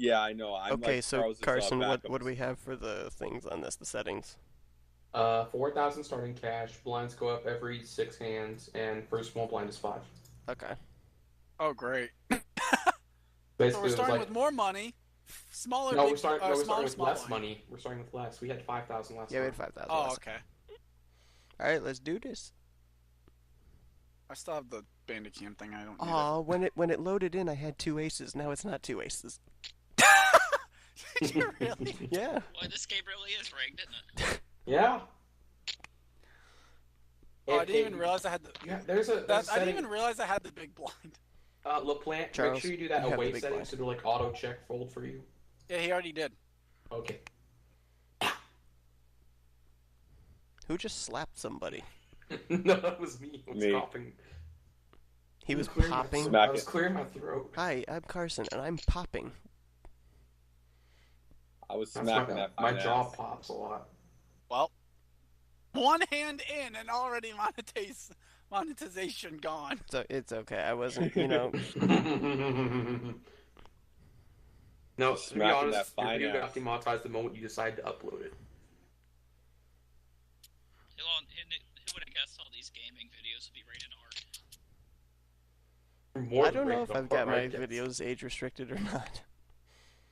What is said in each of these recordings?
Yeah, I know. I'm Okay, like so Charles's Carson, what backup. do we have for the things on this, the settings? 4,000 starting cash. Blinds go up every 6 hands, and first small blind is 5. Okay. Oh, great. So we're Basically, it was starting like with more money, smaller, no, big, we're starting. No, we're starting smaller, with small less blind. money. We're starting with less. We had 5,000 last Yeah, we time. had 5,000 Oh, last okay. time. All right, let's do this. I still have the Bandicam thing. I don't need Aw, when it loaded in, I had 2 aces. Now it's not 2 aces. it. Did you really? Yeah. Boy, this game really is rigged, isn't it? Yeah. Oh, I didn't even realize I had the. Yeah, there's a I setting. didn't even realize I had the big blind. LaPlante, make Charles, sure you do that you have away the big setting blind. so it'll like auto check fold for you. Yeah, he already did. Okay. Who just slapped somebody? No, that was me. I was Me. coughing. He was clearing my popping. throat. I was clearing my throat. Hi, I'm Carson, and I'm popping. I was That's smacking that my fine jaw ass. pops a lot. Well, one hand in and already monetization gone. So it's okay. I wasn't, you know. No, to be Smacking that honest, your fine video ass. got demonetized the moment you decide to upload it. Who would have guessed all these gaming videos would be rated R? More I don't know rated if I've apart, got my I guess. videos age restricted or not.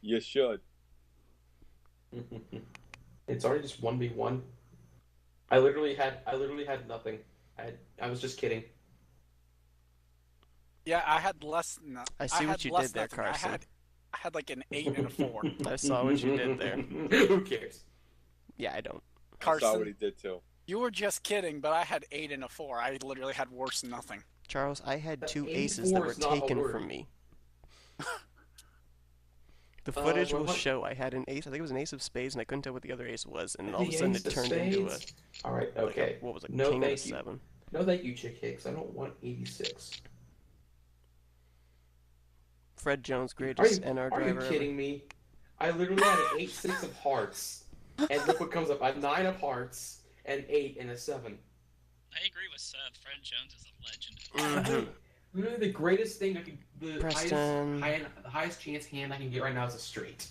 You should. It's already just 1v1. I literally had nothing. I was just kidding. Yeah, I had less. I see what you did there, Carson. I had like an 8 and a 4. I saw what you did there. Who cares? Yeah, I don't. I saw what Carson, he did too. you were just kidding, but I had 8 and a 4. I literally had worse than nothing. Charles, I had The 2 8-4 aces that were is not a taken word. from me. The footage will what- show I had an ace. I think it was an ace of spades, and I couldn't tell what the other ace was. And The all of a sudden, ace it of turned into a spades? All right, like okay. a, what was it? No, King of thank you. 7. No, thank you, Chick Hicks. I don't want 86. Fred Jones, Are greatest you, NR are you driver ever. kidding me? I literally had an 8-6 of hearts, and look what comes up. I have 9 of hearts, an 8, and a 7. I agree with Seth. Fred Jones is a legend. Mhm. Literally the greatest thing I could. The Preston. highest chance hand I can get right now is a straight.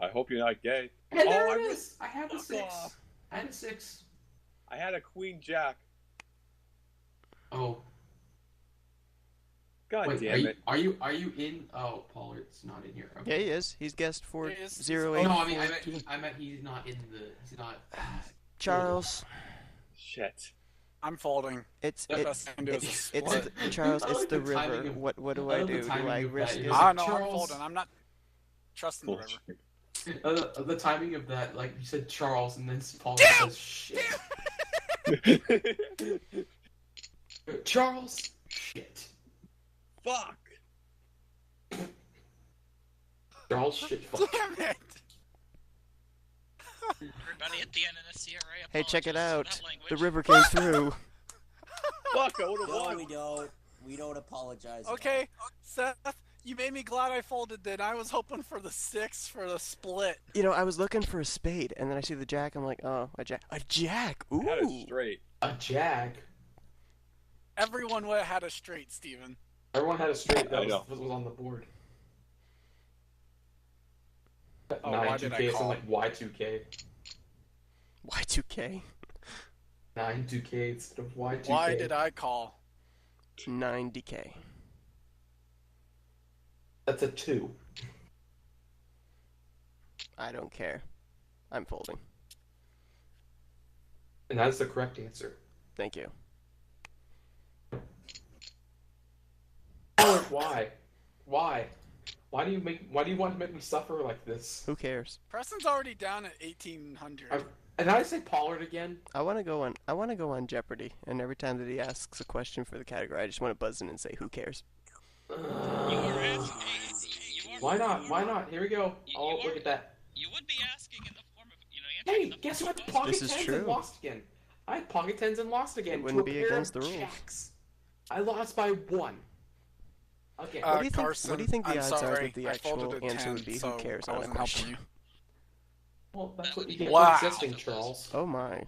I hope you're not gay. And there Oh, it I is. I have a 6. I had a 6. I had a queen jack. Oh. God Wait, damn it. are you in? Oh, Pollard's not in here. Okay. Yeah, he is. He's guest for He is. 08. No, I meant he's not in the. He's not. Charles, Shit. I'm folding. it's The it, best I can do is a it's split. Charles. I It's like the the timing river. of- What do I I love the do? Do timing I of risk that. it? Is Ah, it no, I'm Charles? folding. I'm not trusting the river. The timing of that, like you said, Charles, and then Paul says shit. Charles, shit. Fuck. Charles, shit. Fuck. Damn it! Everybody at the NNSCRA Hey, check it out. apologizes for that language. The river came through. Fuck, I would have No, won. we don't. We don't apologize. at all. Okay, Seth, you made me glad I folded then. I was hoping for the 6 for the split. You know, I was looking for a spade, and then I see the jack. I'm like, oh, a jack. A jack. I had a Ooh. straight. A jack. Everyone would have had a straight, Steven. Everyone had a straight I that know. was on the board. Oh, why did I 9-2K, call? so like Y2K. Y2K. 9-2K instead of Y2K. Why did I call? 90K. That's a 2. I don't care. I'm folding. And that's the correct answer. Thank you. Why? Why? Why do you want to make me suffer like this? Who cares? Preston's already down at 1,800. And I say Pollard again. I want to go on Jeopardy, and every time that he asks a question for the category, I just want to buzz in and say, "Who cares?" You were asking. Why not? Why not? Here we go. Oh, look at that. You would be asking in the form of, answering Hey, in the guess form what? of Pocket This is tens true. and lost again. I had pocket tens and lost again. It wouldn't to a be pair against of the rules. jacks. I lost by 1. Okay. What do you think? Carson, What do you think the I'm odds sorry, are that the I folded actual a answer 10, would be so "Who cares?" I on a wasn't question? helping you. Well, that's what you get Wow. for existing, Charles. Oh my!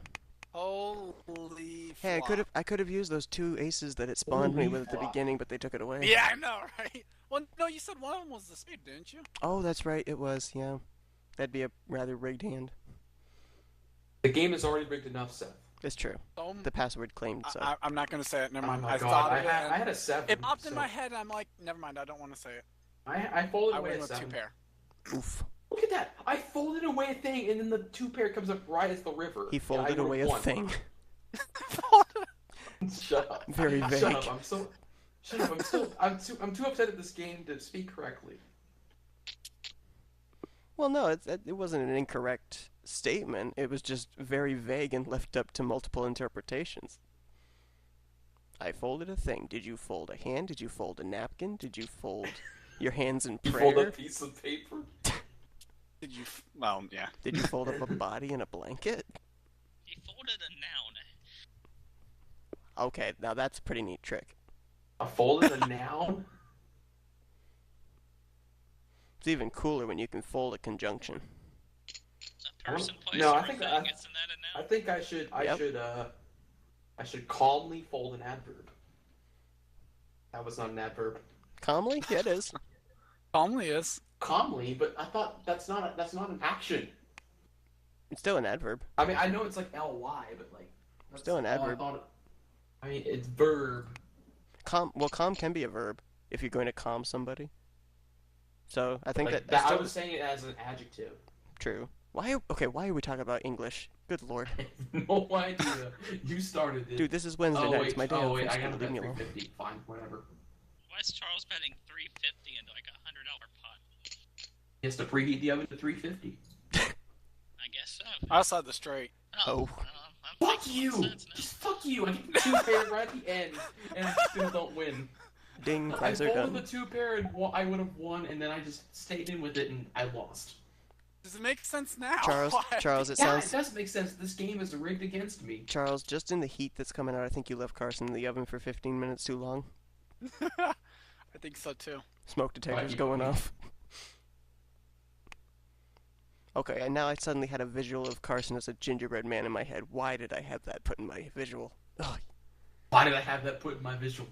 Holy Hey, flop. I could have used those 2 aces that it spawned me with at the beginning, but they took it away. Yeah, I know, right? Well, no, you said one of them was the spade, didn't you? Oh, that's right, it was. Yeah, that'd be a rather rigged hand. The game is already rigged enough, Seth. It's true. The password claimed so. I'm not gonna say it. Never Oh mind. my I God, thought I of it. had a 7. It popped in so my head. I'm like, never mind. I don't want to say it. I folded I away went a with 7. 2 pair. Oof. Look at that! I folded away a thing, and then the 2 pair comes up right as the river. He folded away a thing. Shut up. Very vague. Shut up. I'm too upset at this game to speak correctly. Well, no, it wasn't an incorrect statement. It was just very vague and left up to multiple interpretations. I folded a thing. Did you fold a hand? Did you fold a napkin? Did you fold your hands in You prayer? fold a piece of paper? Did you? Well, yeah. Did you fold up a body in a blanket? He folded a noun. Okay, now that's a pretty neat trick. I folded a noun? It's even cooler when you can fold a conjunction. A person, place, No, or I a think thing. I Isn't that a I noun? think I should calmly fold an adverb. That was not an adverb. Calmly? Yeah, it is. Calmly is. Calmly, but I thought that's not an action. It's still an adverb. I mean, I know it's like ly, but like that's Still an all adverb. I mean, it's verb. Calm can be a verb if you're going to calm somebody. So I think Like, that's I still was saying it as an adjective. true. Why are we talking about English? Good lord. No idea. You started it. Dude, this is Wednesday night. It's my day off from I school. got Leave me bet alone. 350. Fine, whatever. Why is Charles betting 350 into like a $100 pot? He has to preheat the oven to 350. I guess so. Outside the straight. Oh. I'm Fuck thinking you! sense now. Just fuck you! I get the 2 pair right at the end, and I still don't win. Ding, I prize are folded done. the 2 pair, and I would have won, and then I just stayed in with it, and I lost. Does it make sense now? Charles, Why? Charles, it Yeah, sounds... it does make sense. This game is rigged against me. Charles, just in the heat that's coming out, I think you left Carson in the oven for 15 minutes too long. I think so too. Smoke detector's Right. going off. Okay, and now I suddenly had a visual of Carson as a gingerbread man in my head. Why did I have that put in my visual? Ugh, Why did I have that put in my visual?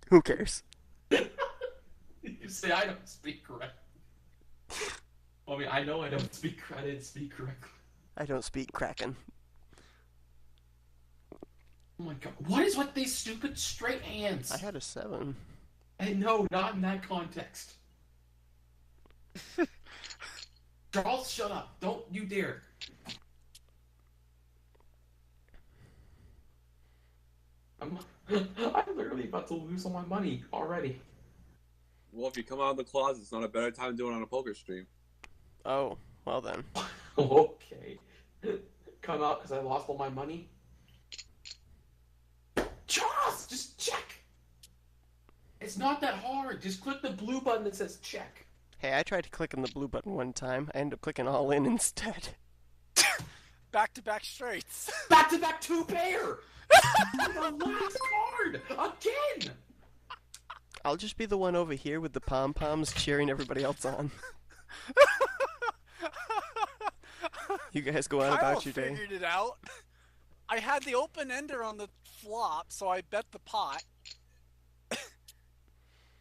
who cares? You say I don't speak correct. I mean, I know I don't speak. I didn't speak correctly. I don't speak Kraken. Oh my god! What is with these stupid straight hands? I had a 7. Hey, no, not in that context. Charles, shut up! Don't you dare! I'm literally about to lose all my money already. Well, if you come out of the closet, it's not a better time to do it on a poker stream. Oh, well then. Okay. Come out because I lost all my money. Charles, just check. It's not that hard. Just click the blue button that says check. Hey, I tried to click on the blue button one time. I ended up clicking all in instead. Back-to-back straights. Back to back 2 pair. The last card again. I'll just be the one over here with the pom-poms cheering everybody else on. You guys go on Kyle about your day. figured it out. I had the open ender on the flop, so I bet the pot.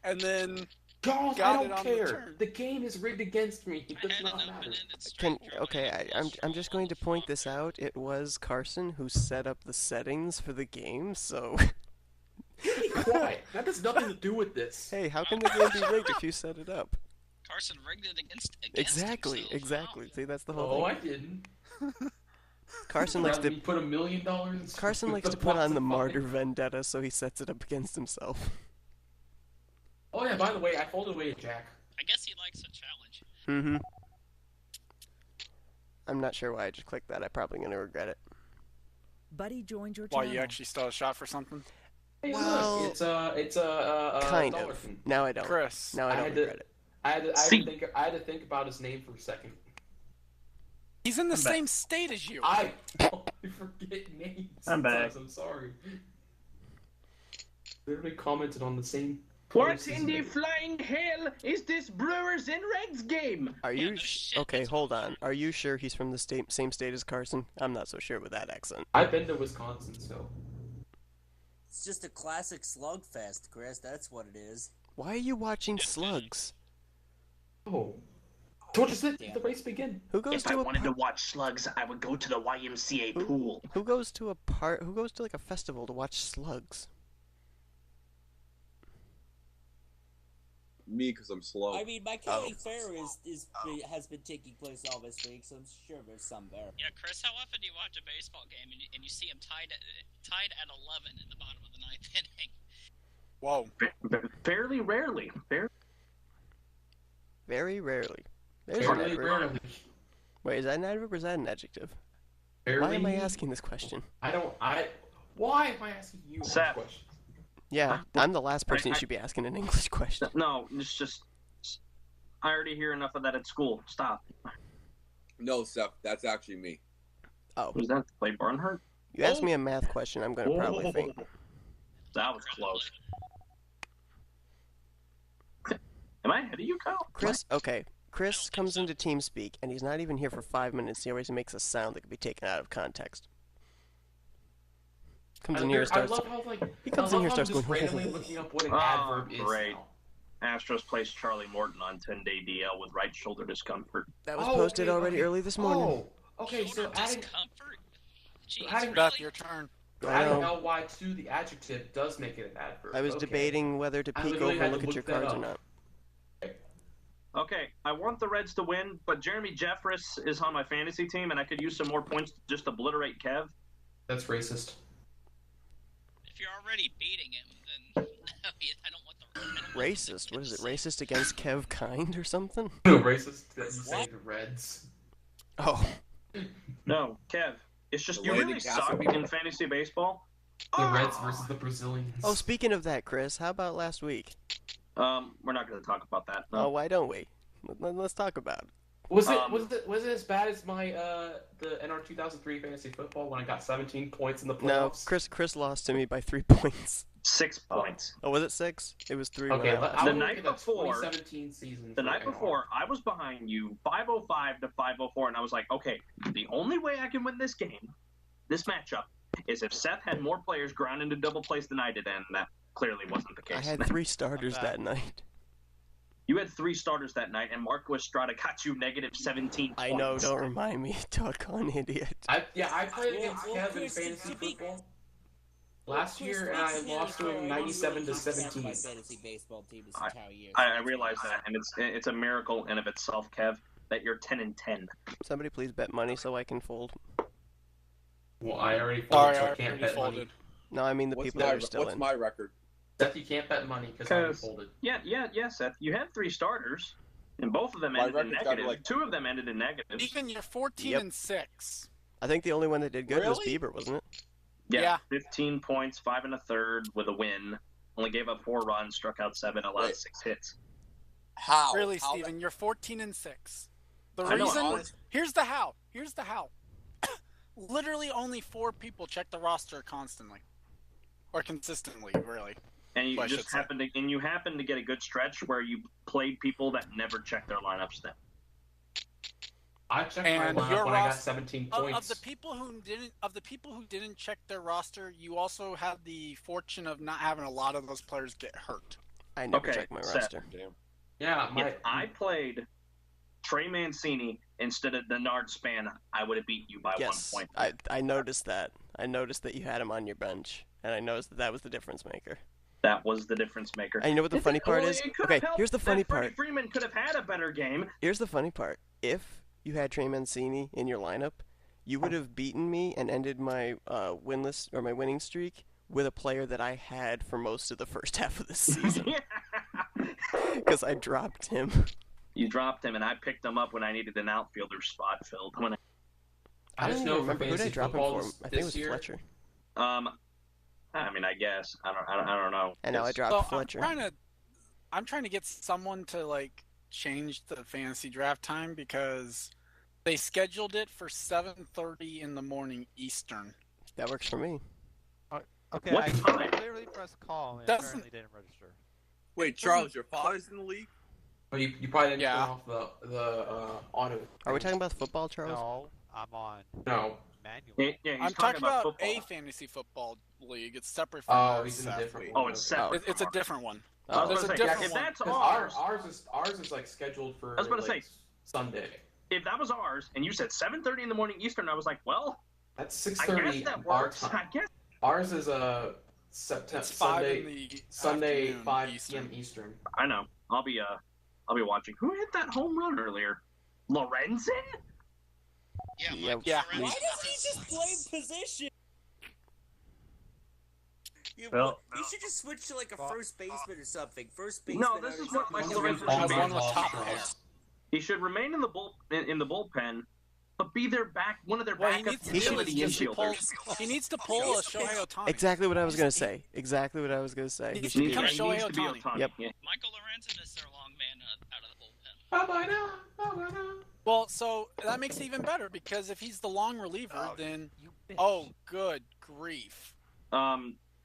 And then Charles, got I it don't on the care. turn. The game is rigged against me. It I does had not an matter. open-ended straight draw Okay, and a I'm flush just draw going to on the point flop. this out. It was Carson who set up the settings for the game, so... Be quiet. That has nothing to do with this. Hey, how can the game be rigged if you set it up? Carson rigged it against Exactly, himself. exactly. Wow. See, that's the whole Oh, thing. I didn't. Carson likes Rather to me put $1 million in Carson likes to put on the martyr vendetta, so he sets it up against himself. Oh yeah, by the way, I folded away a jack. I guess he likes a challenge. Mm-hmm. I'm not sure why I just clicked that. I'm probably gonna regret it. Buddy joined your why channel. you actually still a shot for something? Hey, Well, look, it's a Kind dollar of. thing. Now I don't. Chris. Now I I don't had to- regret it. I had to think about his name for a second. He's in the I'm back. same state as you. I forget names. I'm back. sometimes, I'm sorry. Literally commented on the same What in the flying hell is this Brewers and Reds game? Are Yeah, you no shit, okay? that's Hold on. Are you sure he's from the same state as Carson? I'm not so sure with that accent. I've been to Wisconsin, so. It's just a classic slugfest, Chris. That's what it is. Why are you watching slugs? Oh. So just let the race begin. Who goes If to I a wanted to watch slugs, I would go to the YMCA pool. Who goes to like a festival to watch slugs? Me, because I'm slow. I mean, my county fair has been taking place all this week, so I'm sure there's some there. Yeah, Chris, how often do you watch a baseball game and you see him tied at 11 in the bottom of the ninth inning? Whoa. Fairly rarely. Very rarely. There's Fairly an adverb. rarely. Wait, is that an adverb or is that an adjective? Fairly... Why am I asking this question? Why am I asking you this Seth. question? Yeah, I'm the last person you should be asking an English question. No, it's just... I already hear enough of that at school. Stop. No, Seth, that's actually me. Oh, Was that to play Barnhart? you asked me a math question, I'm gonna probably think. That was close. Am I ahead of you, Kyle? Chris, okay. Chris comes into TeamSpeak, and he's not even here for 5 minutes. He always makes a sound that could be taken out of context. Comes in here and starts. I love how, like, He comes in here and starts just going. randomly looking up what an adverb is great. now. Astros placed Charlie Morton on 10-day DL with right shoulder discomfort. That was posted already early this morning. Oh, okay, so Shoulder adding discomfort? Jeez, adding- really? Beth, your turn. adding ly to the adjective does make it an adverb. I was Okay. debating whether to I peek literally over and had look to at your look that cards or up. not. Okay, I want the Reds to win, but Jeremy Jeffress is on my fantasy team, and I could use some more points to just obliterate Kev. That's racist. If you're already beating him, then I don't want the Racist? What is it? Racist against Kev Kind or something? No, racist that you say the Reds. Oh, No, Kev, it's just The you Lady really Castle. suck in fantasy baseball. The Reds versus the Brazilians. oh. Speaking of that, Chris, how about last week? We're not going to talk about that. Oh, No. why don't we? Let's talk about it. Was Um, it as bad as my the NR 2003 fantasy football when I got 17 points in the No, playoffs? Chris lost to me by 3 points. 6 points. Oh, was it 6? It was 3. Okay, when I lost. I The will night look at before- 2017 season. The for night NR. before, I was behind you 505 to 504, and I was like, okay, the only way I can win this game, this matchup, is if Seth had more players ground into double plays than I did, and that clearly wasn't the case. I had 3 starters that night. You had 3 starters that night, and Marco Estrada got you negative 17 points. I know, don't remind me, doggone idiot. I played against Well, Kev in Chris, fantasy to be- football last year, and I lost to him 97 to 17. My fantasy baseball team this entire year. I realize that, and it's a miracle in of itself, Kev, that you're 10-10. Somebody please bet money so I can fold. Well, I already folded, Sorry, so I I can't already bet folded. money. No, I mean the people that are still what's in. my record? Seth, you can't bet money because I already 'Cause- folded. Yeah, Seth. You had 3 starters, and both of them My ended in record's gotta be negative. like- 2 of them ended in negative. Ethan, you're 14 Yep. and 6. I think the only one that did good was Really? Bieber, wasn't it? Yeah. 15 points, 5 1/3 with a win. Only gave up 4 runs, struck out 7, allowed Wait. 6 hits. How? Really, How Steven, you're 14 and 6. The I know, reason how- here's the how. Here's the how. Literally only 4 people check the roster constantly. Or consistently, really. And you I should just say. happened to get a good stretch where you played people that never checked their lineups then. I checked And my your lineup when I got roster- 17 Of points. the people who didn't check their roster, you also had the fortune of not having a lot of those players get hurt. I never Okay, checked my Seth. roster. Damn. Yeah, If I played Trey Mancini instead of Denard Span, I would have beat you by Yes, 1 point. I noticed that. I noticed that you had him on your bench, and I noticed that that was the difference maker. That was the difference maker. And you know what the funny part is? It could Okay, have helped here's the that funny Freddie part. Freeman could have had a better game. Here's the funny part. If you had Trey Mancini in your lineup, you would have beaten me and ended my winless or my winning streak with a player that I had for most of the first half of the season because I dropped him. You dropped him, and I picked him up when I needed an outfielder spot filled. I I just don't know even for remember who did I fantasy drop him football for. I think it was this year, Fletcher. I mean, I guess I don't know. And now I It's- dropped So Fletcher. I'm trying to get someone to like change the fantasy draft time because they scheduled it for 7:30 in the morning Eastern. That works for me. Okay, What I time? clearly pressed call and Doesn't- apparently didn't register. Wait, Charles, your father's in the league? Oh, you probably didn't Yeah. turn off the auto. Are we talking about football, Charles? No, I'm on No. manual. Yeah, he's I'm talking about football. a fantasy football league. It's separate from Oh, ours, he's in a Seth. different Oh, one. it's separate. It's a different one. I was There's gonna a say, different if one. that's 'Cause ours, ours is like scheduled for. I was gonna like, say- Sunday. if that was ours, and you said 7:30 in the morning Eastern, I was like, well, That's I 6:30 guess that our works. time. I guess. Ours is September It's 5 in Sunday. the Sunday afternoon 5 Eastern. p.m. Eastern. I know. I'll be watching. Who hit that home run earlier? Lorenzen? Yeah, Yeah, Mike yeah. Lorenz Why does he is- just play position? Well, You should just switch to like a first baseman or something. First baseman. No, this is what Mike Lorenzen I should was be. one with top hair. He should remain in the bullpen, but be their one of their What he backup needs to do utility is just pull. infielders. He needs to pull a Shohei Ohtani. Exactly what I was gonna say. Exactly what I was gonna say. He He needs should to be become right. He needs Shohei to be Ohtani. Ohtani. Yep. Yeah. Michael Lorenzen is their long man out of the bullpen. Well, so that makes it even better because if he's the long reliever, then good grief.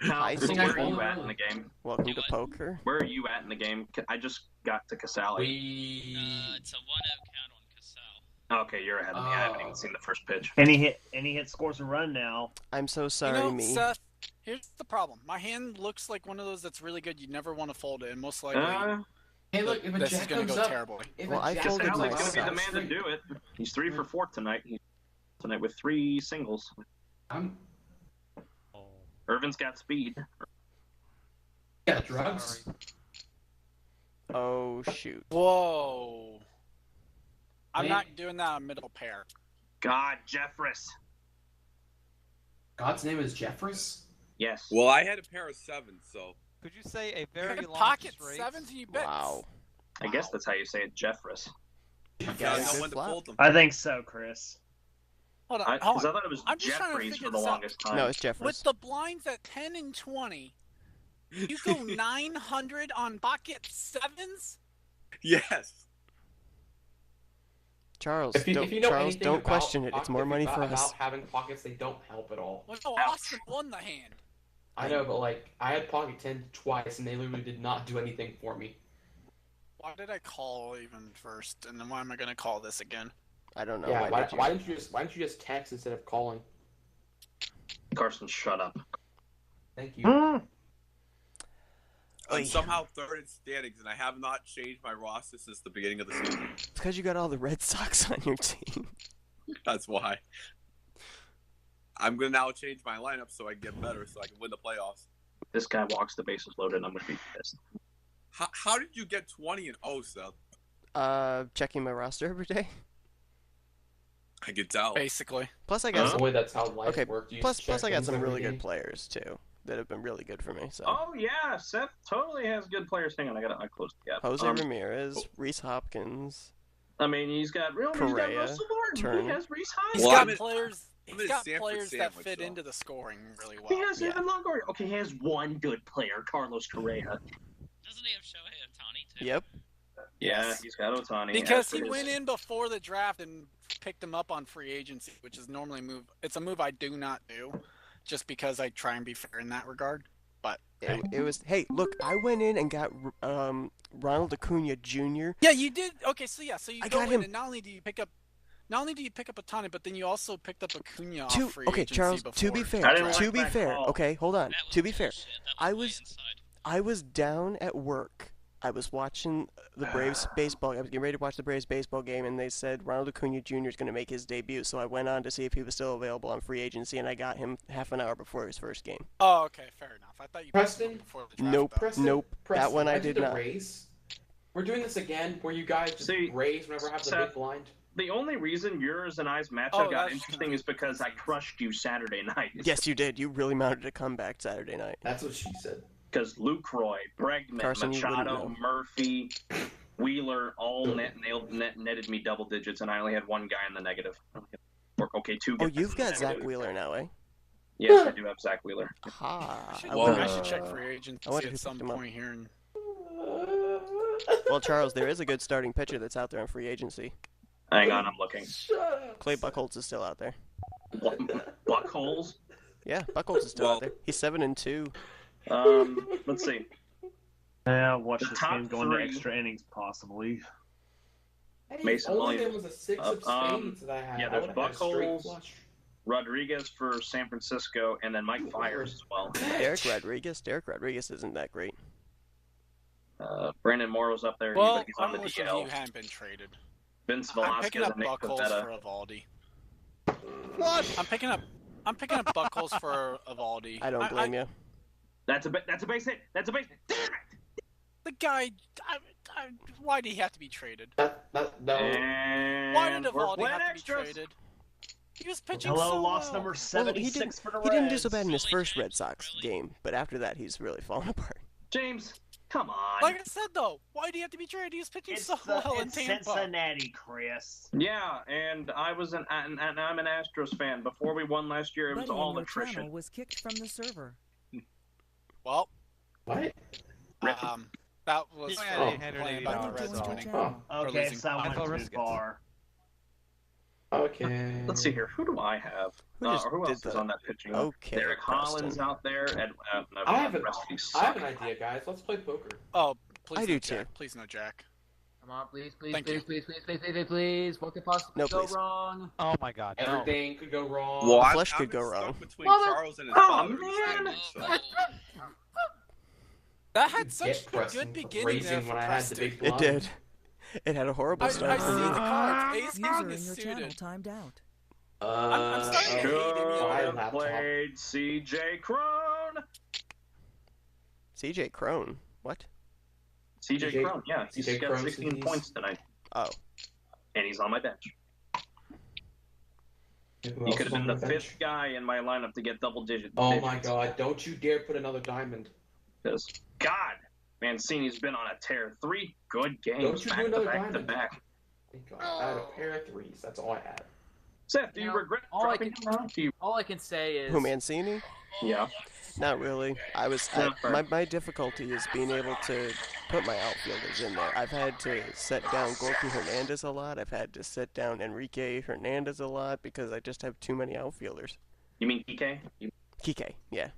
Hi, Cal, Steve. where are you at in the game? Welcome to poker. Where are you at in the game? I just got to Casale. It's a 1-0 count on Casal. Okay, you're ahead of me. I haven't even seen the first pitch. any hit scores a run now. I'm so sorry, you know, me. Seth, here's the problem. My hand looks like one of those that's really good. You never want to fold it, and most likely Hey, look, if a this is jack going to comes go up, terribly. if Well, a I jack folded comes Casale's up, going to be the that's man to do it. He's 3 for 4 tonight. Tonight with 3 singles. I'm Irvin's got speed. yeah, drugs. Oh shoot. Whoa. I'm Man. not doing that on middle pair. God, Jeffress. God's name is Jeffress. Yes. Well, I had a pair of 7s, so. Could you say a You very had long pocket straight? sevens and you bet. Wow. I guess that's how you say it, Jeffress. You Got gotta a know good when to flop. fold them. I think so, Chris. Hold on, Because hold I on. thought it was I'm just trying to Jeffries figure for the this out. longest time. No, it's Jeffress. With the blinds at 10 and 20, you go 900 on pocket sevens? Yes. Charles, If you know Charles, anything don't about question it. It's pocket- more if money you for thought us. About having pockets, they don't help at all. Well, no, Austin won the hand. I know, but like I had pocket 10 twice, and they literally did not do anything for me. Why did I call even first? And then why am I going to call this again? I don't know. yeah, did you? why didn't you just text instead of calling? Carson, shut up. Thank you. Hmm. Oy. I'm somehow third in standings, and I have not changed my roster since the beginning of the season. It's because you got all the Red Sox on your team. That's why. I'm gonna now change my lineup so I can get better, so I can win the playoffs. This guy walks the bases loaded. I'm going to be pissed. How did you get 20 and 0, Seth? Checking my roster every day. I could tell. Basically. Plus, I got That's some. the way that's how life Okay. worked. You Plus, check I got things some every really day. good players too that have been really good for me. So Oh, yeah. Seth totally has good players. Hang on. I closed the gap. Jose Ramirez, Reese Hopkins. I mean, he's got Correa, Russell Martin. Turner. He has Reese He's Hines. Well, got I'm in- players. I'm He's in got Sanford players that sandwich, fit though. into the scoring really well. He has Yeah. Evan Longoria. Okay, he has one good player, Carlos Correa. Doesn't he have Shohei Ohtani too? Yep. Yeah, he's got Otani. Because as he is- went in before the draft and picked him up on free agency, which is normally a move I do not do, just because I try and be fair in that regard. But It was. Hey, look, I went in and got Ronald Acuna Jr. yeah, you did. Okay, so you I go got in him. and not only do you pick up Ohtani, but then you also picked up Acuna off To free okay, agency Charles. before. To be I fair, didn't like to be that fair. call. Okay, hold on. That was To be fair, bullshit. That I way was- inside. I was down at work. I was watching the Braves baseball. I was getting ready to watch the Braves baseball game, and they said Ronald Acuna Jr. is going to make his debut. So I went on to see if he was still available on free agency, and I got him half an hour before his first game. Oh, okay, fair enough. I thought you picked him Preston? up before the draft. Nope. though. Preston, Nope, Preston, that one I why'd you did do not. Raise? We're doing this again, where you guys just See, raise whenever I have the Seth- big blind. The only reason yours and I's matchup Oh, got that's interesting is because I crushed you Saturday night. Yes, you did. You really mounted a comeback Saturday night. That's what she said. Because Lucroy, Bregman, Carson, you wouldn't Machado, know. Murphy, Wheeler all netted me double digits, and I only had one guy in the negative. Okay, two. Oh, guys you've in the got Zach negative. Wheeler now, eh? Yes, I do have Zach Wheeler. Ha. I should, I Well, wonder- I should check free agency I wonder at who some picked him up. point here. And Well, Charles, there is a good starting pitcher that's out there on free agency. Hang on, I'm looking. Clay Buchholz is still out there. Buckholes. Yeah, Buchholz is still Well- out there. He's 7-2. Let's see. Yeah, watch The this top game go into three- extra innings, possibly. Hey, Mason only there Williams. was a 6 of spades that I had. Yeah, I there's would have had a straight Buchholz, flush. Rodriguez for San Francisco, and then Mike Fiers as well. Derek Rodriguez isn't that great. Brandon Morrow's up there. Well, but he's on I the wish DL. you hadn't been traded. Vince I'm Velasquez picking up and Nick Buchholz Pivetta. for Evaldi. What? I'm picking up Buchholz for Evaldi. I don't blame you. That's a base hit. That's a base hit. Damn it! The guy, why did he have to be traded? No. And Why did we're Evaldi playing have to extras. be traded? He was pitching Hello, so loss well. number Well, 76 for the Reds. he didn't do so bad in his first Red Sox game, but after that, he's really fallen apart. James, come on. Like I said, though, why did he have to be traded? He was pitching so well in It's Tampa. Cincinnati, Chris. Yeah, and I'm an Astros fan. Before we won last year, it was Buddy all in your attrition. channel was kicked from the server. Well, What? that was Oh, for yeah, playing $180 about the Buddy Reds joined your winning. channel. Or Okay, losing. so I went Mental too risk. far. Okay. Let's see here. Who do I have? Who just Who did else is the on that pitching? okay, Derek Hollins Preston? out there. I have an I idea, guys. Let's play poker. Oh, please I no do Jack. too. Please no Jack. Come on, please, please, Thank please, you. please, please, please, please, please, please. What could possibly No, go please. wrong? Oh my god, no. Everything could go wrong. Well, The I'm, flush I'm could go stuck wrong. between Mother- Charles and his Oh, father. man. Oh, That had Get such a Preston good for beginning raising there for when I had the Preston. big It blind. did. It had a horrible I start. see the cards. Ace User King in is your channel suited. timed out. I'm starting to hate him. Should I have laptop. played CJ Crone. CJ Crone. What? CJ Crone, yeah. He's CJ got Crone 16 disease. points tonight, Oh, and he's on my bench. Who He else could is have been on the the bench? fifth guy in my lineup to get double digit. Oh my god, don't you dare put another diamond. Because, God, Mancini's been on a tear. 3 good games Don't you do back to another back to diamond. back. Thank God. I had a pair of threes. That's all I had. Seth, do You you know, regret all I dropping can- him around? Do you? All I can say is who, Mancini? Yeah. Not really. Not fair. My difficulty is being able to put my outfielders in there. I've had to set down Gorky Hernandez a lot. I've had to set down Enrique Hernandez a lot because I just have too many outfielders. You mean Kike? Kike, yeah.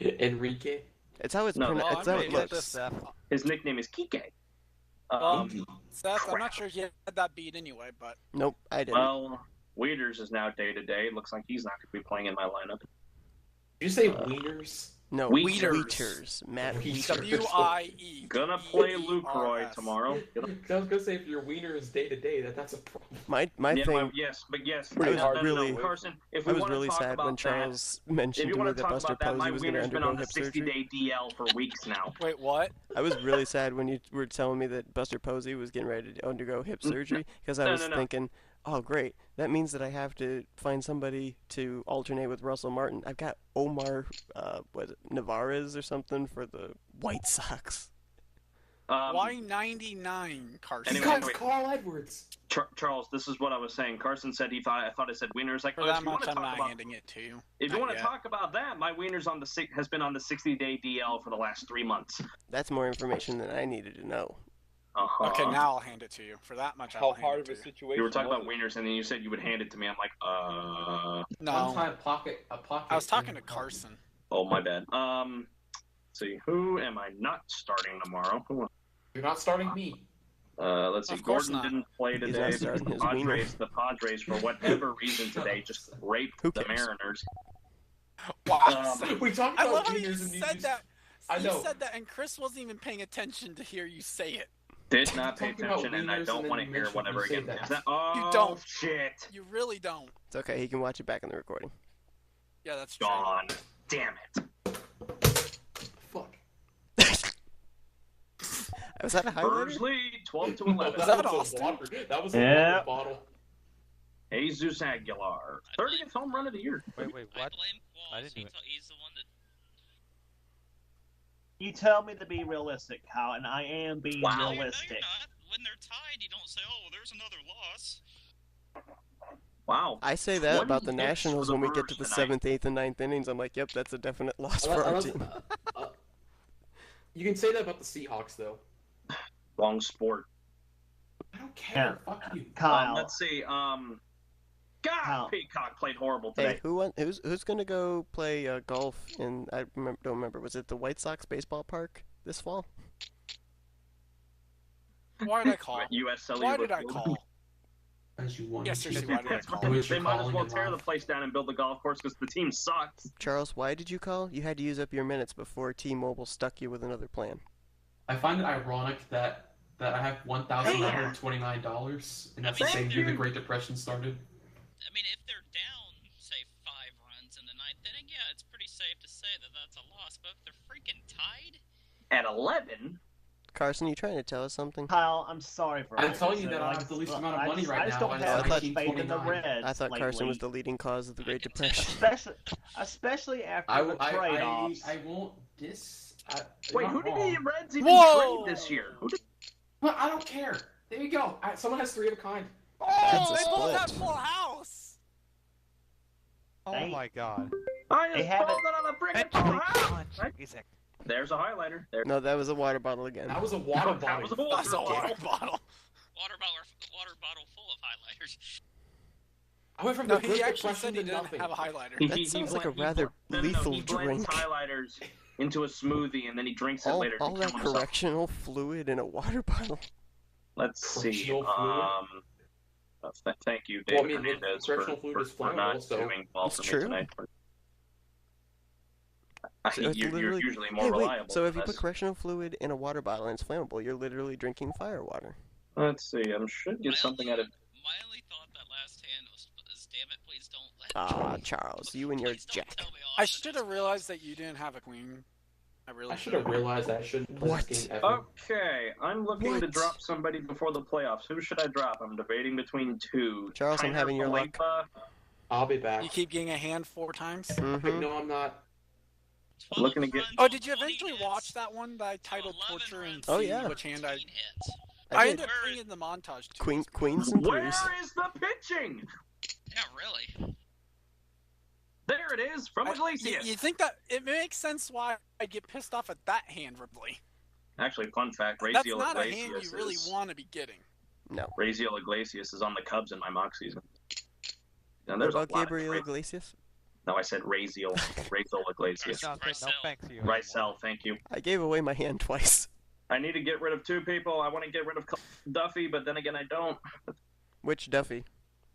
Enrique. It's how it's No, pronounced. Well, It's I'm how gonna it get looks. this, Seth. His nickname is Kike. Seth, I'm not sure he had that beat anyway, but Nope, I didn't. Well, Weeders is now day to day. Looks like he's not going to be playing in my lineup. Did you say wieners? No, Weeders. Weeders. Matt Weeders. Weeders. W-I-E. Gonna play Lucroy E-E-R-S. tomorrow. I was gonna say if your wiener is day to day, that's a problem. My Yeah, thing. well, yes, but yes. I was no, no, really- no, Carson. If I we was want to really talk sad about when that, Charles if mentioned you to me want that to talk Buster about that, my Posey was going to wiener's been undergo on the hip surgery. 60-day DL for weeks now. Wait, what? I was really sad when you were telling me that Buster Posey was getting ready to undergo hip surgery because I No, was no, no. thinking, oh great, that means that I have to find somebody to alternate with Russell Martin. I've got Omar, what is it, Navarez or something for the White Sox. Why 99, Carson? Anyway, Because Carl Edwards. Charles, this is what I was saying. Carson said I thought I said wieners. Like, For oh, that if you want much, to I'm talk not about, handing it to you. if you Not want to yet. talk about that, my wiener's has been on the 60-day DL for the last 3 months. That's more information than I needed to know. Okay, now I'll hand it to you. For that much, How I'll hand hard it of to a you. situation? You were talking was about it? wieners, and then you said you would hand it to me. I'm like, No, One-time pocket. I was talking to Carson. oh my bad. Let's see, who am I not starting tomorrow? You're not starting me. Let's see. Of course Gordon not. didn't play He's today. not because starting his The Padres, for whatever reason today, just raped Who the cares? Mariners. Wow. We talked I about love how you wieners and you said just- that. I You know. said that, and Chris wasn't even paying attention to hear you say it. Did not pay Talking about attention, and I wieners, don't and want to then you hear mentioned whatever you say again. that. Is that, oh, You don't. shit. You really don't. It's okay, he can watch it back in the recording. Yeah, that's true. Gone. Damn it. Fuck. Was that a highlighter? Birds lead 12 to No, 11. Is that was a Austin? water. That was a Yeah. water bottle. Jesus Aguilar. 30th home run of the year. Wait, I what? blame I Qualls. didn't do it. He's the one that. You tell me to be realistic, Kyle, and I am being Wow. No, you're realistic. not. When they're tied, you don't say, "Oh, well, there's another loss." Wow. I say that 20 about the hits Nationals for the when we get Brewers to the tonight. 7th, 8th, and 9th innings. I'm like, yep, that's a definite loss for our team. You can say that about the Seahawks, though. Wrong sport. I don't care. Yeah. Fuck you. Kyle, Let's see. God, Kyle. Peacock played horrible Hey, today. who's gonna go play golf in? Don't remember. Was it the White Sox baseball park this fall? Why did I call? U.S. Why Cellular did I Field. call? As you want. Yes, seriously, why did I That's call? right. They might as well tear the place down and build the golf course because the team sucks. Charles, why did you call? You had to use up your minutes before T-Mobile stuck you with another plan. I find it ironic that I have $1,929, and that's the same year the Great Depression started. I mean, if they're down, say, 5 runs in the ninth inning, yeah, it's pretty safe to say that that's a loss. But if they're freaking tied, At 11? Carson, you trying to tell us something? Kyle, I'm sorry for I'm telling you that I have the least amount of money right I just now, don't and have it's much faith in the 1929. Reds. I thought Carson lately. was the leading cause of the Great Depression. Especially after the trade-offs. I won't diss. Wait, who did the Reds even Whoa! trade this year? Who did... Well, I don't care. There you go. Someone has 3 of a kind. That's Oh, a they both split. have full house. Oh my god. I They just haven't- called it on a freaking full house! Right? There's a highlighter. There. No, that was a water bottle again. That was a water That bottle. was a That's a water water bottle. bottle. water bottle full of highlighters. I went from No, the he Great actually Depression said he to didn't nothing. have a highlighter. That sounds like a rather lethal he blends drink. highlighters into a smoothie and then he drinks it All, later. to all that kill himself. correctional fluid in a water bottle. Let's see. Correctional fluid? Thank you, Well, I David mean, Hernandez, correctional fluid is for not flammable, so- doing well It's for true. me tonight. So it's You're literally- usually more Hey, wait, reliable. so if than you put this. correctional fluid in a water bottle and it's flammable, you're literally drinking fire water. Let's see. I should get something out of. My only thought that last hand was, damn it, please don't let. Ah, Charles, you and your Please don't jack. tell me I Austin should is- have realized that you didn't have a queen. I really I should have realized that I shouldn't play What? this game ever. Okay, I'm looking to What? drop somebody before the playoffs. Who should I drop? I'm debating between 2. Charles, I'm Tyner having your luck. Palapa. I'll be back. You keep getting a hand 4 times. Mm-hmm. No, I'm not. I'm looking to get. Oh, did you eventually watch that one that I titled 11 Torture and runs, Oh, see yeah. which hand I... 15 hits. I I did. ended up putting it in the montage too. Queens and Where threes. is the pitching? Yeah, really. There it is from Iglesias. You think that it makes sense why I get pissed off at that hand, Ripley? Actually, fun fact: That's Raziel not a hand Iglesias you really is want to be getting. No. Raziel Iglesias is on the Cubs in my mock season. And What there's a about lot of Gabriel great- Iglesias? No, I said Raziel Iglesias. No, Rysel. thanks to you. Rysel, thank you. I gave away my hand twice. I need to get rid of 2 people. I want to get rid of Duffy, but then again, I don't. Which Duffy?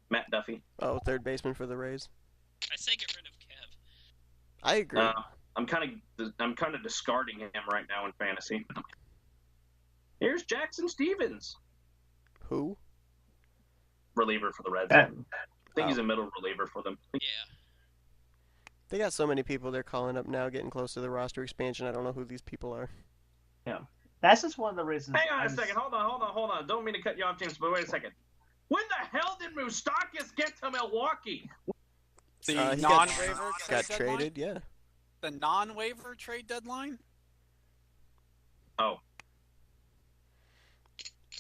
Matt Duffy. Oh, third baseman for the Rays. I say get rid of Kev. I agree. I'm kind of discarding him right now in fantasy. Here's Jackson Stevens, Who? reliever for the Reds. Uh, I think he's a middle reliever for them. Yeah. They got so many people they're calling up now, getting close to the roster expansion. I don't know who these people are. That's just one of the reasons. Hang on a I'm- second. Hold on. Don't mean to cut you off, James, but wait a second. When the hell did Moustakas get to Milwaukee? The He non-waiver got trade deadline? traded, yeah. The non-waiver trade deadline? Oh,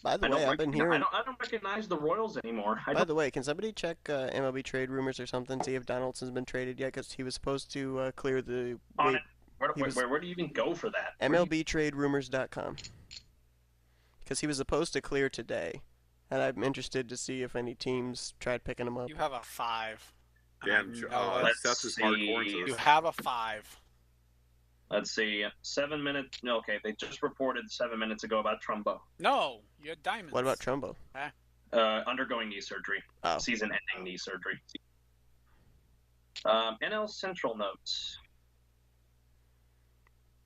By the I don't, way, I've been hearing. I don't recognize the Royals anymore. By the way, can somebody check MLB trade rumors or something? See if Donaldson's been traded yet, because he was supposed to clear the On it. he was- Where do you even go for that? MLBTradeRumors.com. Because he was supposed to clear today, and I'm interested to see if any teams tried picking him up. You have a 5. Damn, let's Seth is see. hardcore into You this. have a 5. Let's see. 7 minutes. No, okay, they just reported 7 minutes ago about Trumbo. No, you had diamonds. What about Trumbo? Undergoing knee surgery. Oh. Season-ending knee surgery. NL Central notes.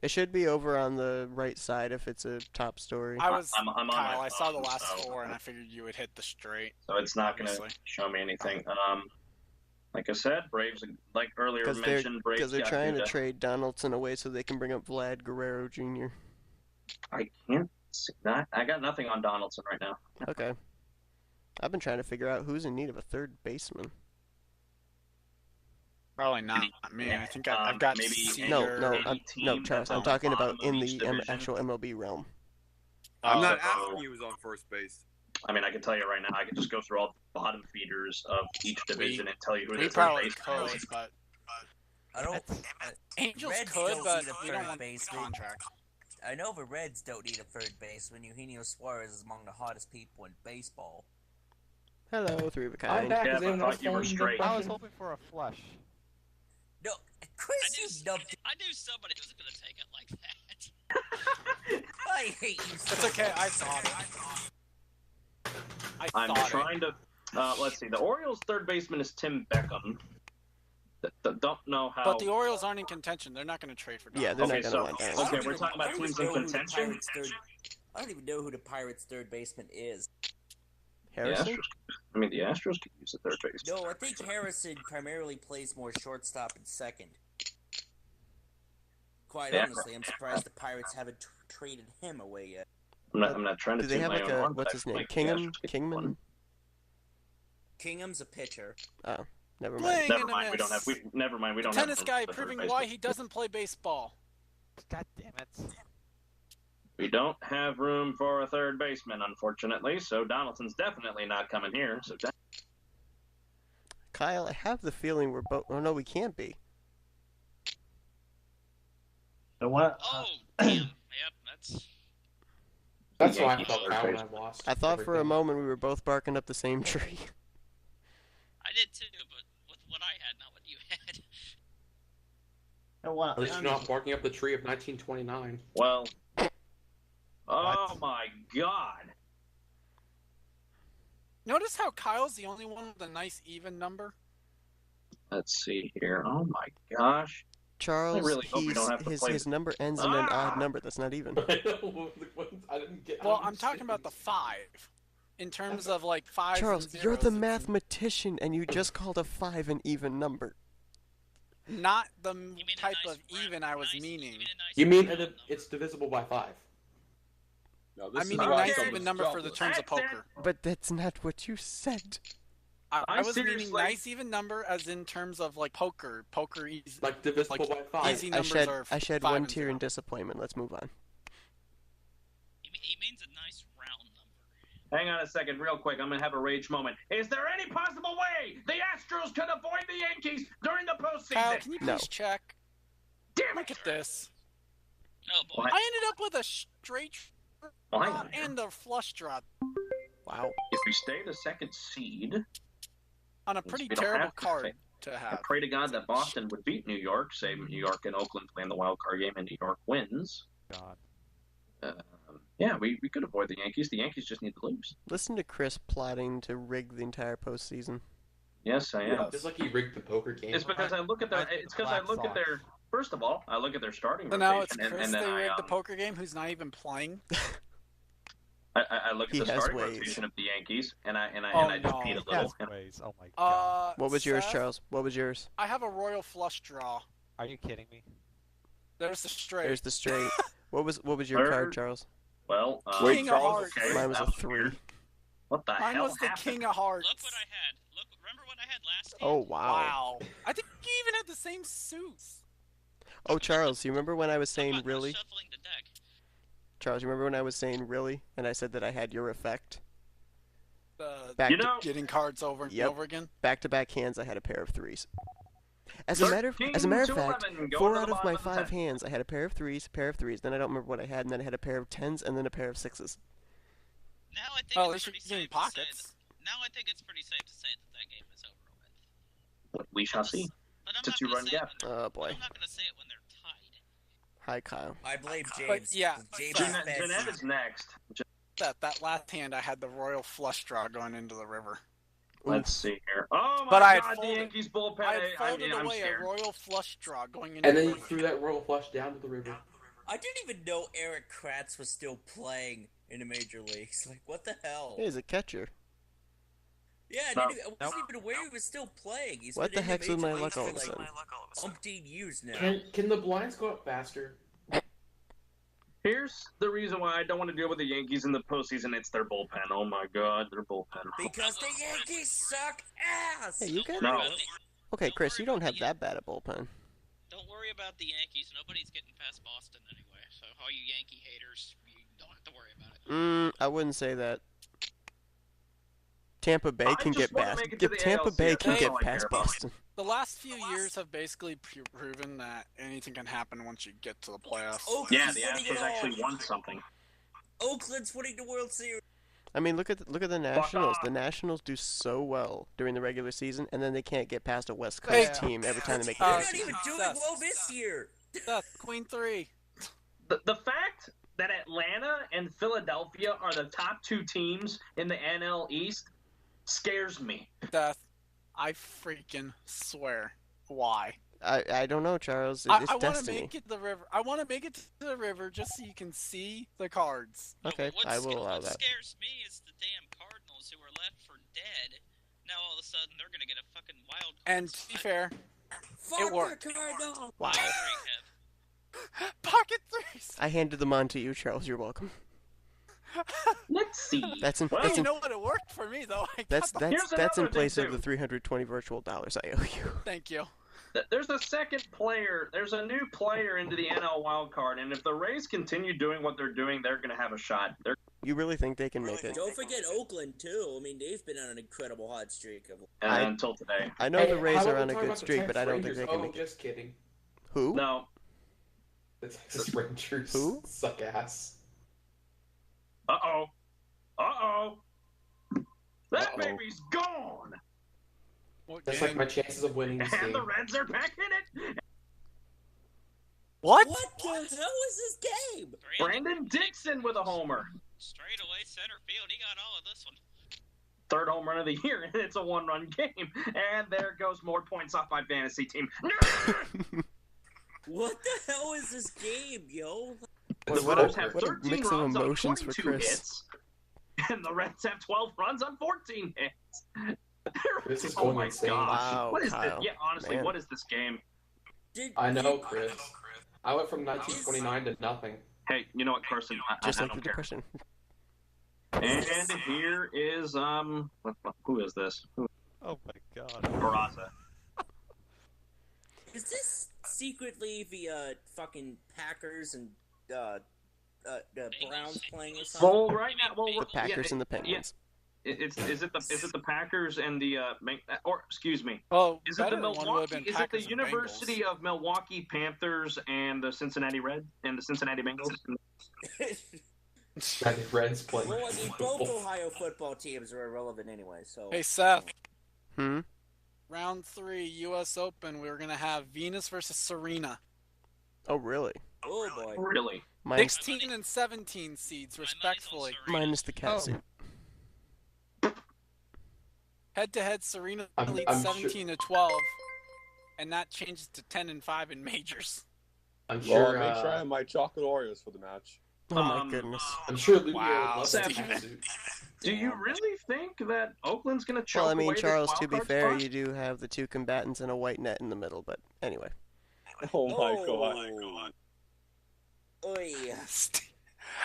It should be over on the right side if it's a top story. I was I'm on Kyle. my I saw the phone, last so- 4, and I figured you would hit the straight. So it's not going to Obviously. show me anything. Like I said, Braves, like earlier Because mentioned, Braves they're got trying to Duda. trade Donaldson away so they can bring up Vlad Guerrero Jr. I can't see that. I got nothing on Donaldson right now. Okay. I've been trying to figure out who's in need of a third baseman. Probably not me. I think I've got maybe Cedar. No, Any team no, Charles. that's I'm on the talking about bottom of in each the division. actual MLB realm. I'm not So- asking you who's on first base. I mean, I can tell you right now, I can just go through all the bottom feeders of each division and tell you who it We is. probably could, but I don't. Angels Reds could, don't but need a we don't third want the baseman. contract. I know the Reds don't need a third baseman. Eugenio Suarez is among the hottest people in baseball. Hello, three of a I'm kind. back. Yeah, Is anyone I else thought you were feeling straight. I was depression? hoping for a flush. No, Chris, you dumped it. I knew somebody was going to take it like that. I hate you. It's okay. I thought it. I'm trying to. Let's see. The Orioles' third baseman is Tim Beckham. Don't know how. But the Orioles aren't in contention. They're not going to trade for. Yeah, they're Okay, not going to so- let that. Okay, we're talking about teams in contention. I don't even know who the Pirates' third baseman is. Harrison? The Astros could use a third baseman. No, I think Harrison primarily plays more shortstop and second. Quite Yeah. honestly, I'm surprised the Pirates haven't traded him away yet. I'm not trying to. Do they toot have my like own a horn, what's but his I name? think the Kingham? Astros could Kingman? one. Kingham's a pitcher. Oh, never mind. Bling Never and a mind. We don't have. miss. Never mind. We don't Tennis have. guy the third proving baseman. why he doesn't play baseball. God damn it. We don't have room for a third baseman, unfortunately. So Donaldson's definitely not coming here. So Kyle, I have the feeling we're both. Oh no, we can't be. So what? Oh, damn. Yep, that's. That's why I Yankees felt third bad when I baseman. lost. I thought for a everything. moment we were both barking up the same tree. I did too, but with what I had, not what you had. So what? At least you're not barking up the tree of 1929. well. Oh my God! Notice how Kyle's the only one with a nice even number. Let's see here. Oh my gosh! Charles, really hope we don't have to play his this. number ends in an odd number. That's not even. I know. I didn't get. Well, I'm talking about the 5. In terms of like 5. Charles, you're the mathematician, and you just called a 5 an even number. Not the mean a type nice of even I was meaning. You mean it's divisible by 5? No, this I is mean a not nice something even number for the jobless. terms of poker. But that's not what you said. I was meaning seriously- nice even number as in terms of like poker. Poker easy. Like divisible Like, by 5? easy I numbers shed are I shed 5 one and tear 0. in disappointment. Let's move on. He means a nice round number. Hang on a second, real quick. I'm gonna have a rage moment. Is there any possible way the Astros could avoid the Yankees during the postseason? Kyle, can you please No. check? Damn Look it! at this. Oh boy. What? I ended up with a straight Well, hang draw on here. and a flush draw Wow. If we stay the second seed, on a pretty we don't terrible have to card pay. to I have. pray to God that Boston would beat New York. Say New York and Oakland play in the wild card game, and New York wins. God. Yeah, we could avoid the Yankees. The Yankees just need to lose. Listen to Chris plotting to rig the entire postseason. Yes, I am. It's like he rigged the poker game. It's because I look at their. It's because I look at their. First of all, I look at their starting So now it's rotation, Chris and then they I, rigged the poker game who's not even playing. I look at He the has starting ways. rotation of the Yankees, and I Oh, just no. beat a He has little. ways. Oh my god. What was yours, Seth, Charles? What was yours? I have a royal flush draw. Are you kidding me? There's the straight. There's the straight. What was your card, Charles? Well, King of hearts. okay, Mine was that a was 3. weird. What the Mine hell was the happened? king of hearts. Look what I had. Look, remember what I had last game? Oh wow. Wow. I think he even had the same suits. Oh Charles, you remember when I was saying I'm not really? shuffling the deck. Charles, you remember when I was saying really, and I said that I had your effect? Back You know- getting cards over and Yep. over again. Back-to-back hands, I had a pair of 3s. As a matter of 13 fact, to 11, going 4 to the out of bottom my of the 5 10. hands, I had a pair of 3s, then I don't remember what I had, and then I had a pair of 10s, and then a pair of 6s. Now I think Oh, at it's least you're pretty getting safe to say pockets. that. Now I think it's pretty safe to say that game is over with. We shall see. But I'm It's a not gonna two-run say gap. it when they're, Oh boy. I'm not gonna say it when they're tied. Hi, Kyle. I blame James. But, yeah, James Jeanette- is Jeanette fancy. is next. That last hand, I had the royal flush draw going into the river. Let's see here. Oh my But I had God, the folded- Yankees bullpen. I had folded I'm away a scared. royal flush draw going into And the then you river. threw that royal flush down to the river. I didn't even know Eric Kratz was still playing in the major leagues. Like, what the hell? Hey, he's a catcher. Yeah, I, No. I wasn't even aware he was still playing. He's What been the in heck's with major my leagues luck all for, of a like, sudden? umpteen years now. Can the blinds go up faster? Here's the reason why I don't want to deal with the Yankees in the postseason. It's their bullpen. Oh my God, their bullpen. Because the Yankees suck ass! Hey, you got No. Okay, Chris, you don't have that bad a bullpen. Don't worry about the Yankees. Nobody's getting past Boston anyway. So all you Yankee haters, you don't have to worry about it. I wouldn't say that. Tampa Bay I can just get wanna past. make it to the Tampa ALCS, Bay that's can all get I care past about. Boston. The last few years have basically proven that anything can happen once you get to the playoffs. Yeah, Oakland's the winning it Astros all. actually won something. Oakland's winning the World Series. I mean, look at the Nationals. off. The Nationals do so well during the regular season, and then they can't get past a West Coast Hey, team every time they make They're the not even doing Seth. well this year. Seth, Queen 3. the fact that Atlanta and Philadelphia are the top 2 teams in the NL East scares me. Death, I freaking swear. Why? I don't know, Charles. It's I want to destiny. make it to the river. I want to make it to the river just so you can see the cards. Okay, I will allow What that. scares me is the damn Cardinals who are left for dead. Now all of a sudden they're gonna get a fucking wild card. And to be fair, it worked. Wow. Pocket threes. I handed them on to you, Charles. You're welcome. Let's see. That's in. Well, that's you in, know what? It worked for me though. that's in another place thing, of the too. 320 virtual dollars I owe you. Thank you. There's a second player. There's a new player into the NL wildcard, and if the Rays continue doing what they're doing, they're going to have a shot. You really think they can make it? Don't forget Oakland too. I mean, they've been on an incredible hot streak. Until today. I know the Rays are on a good streak, but I don't think they can make it. Just kidding. Who? No. The Texas Rangers Who? suck ass. Uh-oh. Uh-oh. That baby's gone. That's like my chances of winning this And game. the Reds are back in it. What? What the hell is this game? Brandon Dixon with a homer. Straight away center field. He got all of this one. 3rd home run of the year, and it's a 1-run game. And there goes more points off my fantasy team. What the hell is this game, yo? The What Reds a have what a 13 mix of runs on emotions for 22 Chris. hits, and the Reds have 12 runs on 14 hits. This is Oh going my insane. gosh. Wow, What is this? Kyle. Yeah, honestly, Man. what is this game? I know, Chris. I went from 1929 to nothing. Hey, you know what, Carson? Just I like the don't care. depression. And here is who is this? Oh my god. Barraza. Is this secretly the fucking Packers and the Browns playing or something? Well, right now, The Packers and the Penguins. Is it the Packers and the or excuse me? Oh, Is it the better one would have Milwaukee? been Is it Packers the and University of Milwaukee Panthers and the Cincinnati Reds and the Cincinnati Bengals? The Reds playing. Well, I mean, both Ohio football teams are irrelevant anyway, so... Hey, Seth. Hmm? Round 3, U.S. Open, we're going to have Venus versus Serena. Oh, really? Oh, boy. Really? Minus, 16 and 17 seeds, respectfully. minus the cat suit. Head-to-head, Serena I'm leads sure- 17 to 12, and that changes to 10 and 5 in majors. I'm Well, sure. make sure I have my chocolate Oreos for the match. Oh my goodness. I'm sure Lugia Wow, loves that Steven. suit. Do you really think that Oakland's going to choke Well, I mean, away Charles, this to be wildcard fair, spot? you do have the 2 combatants and a white net in the middle, but anyway. Oh my god. Oy.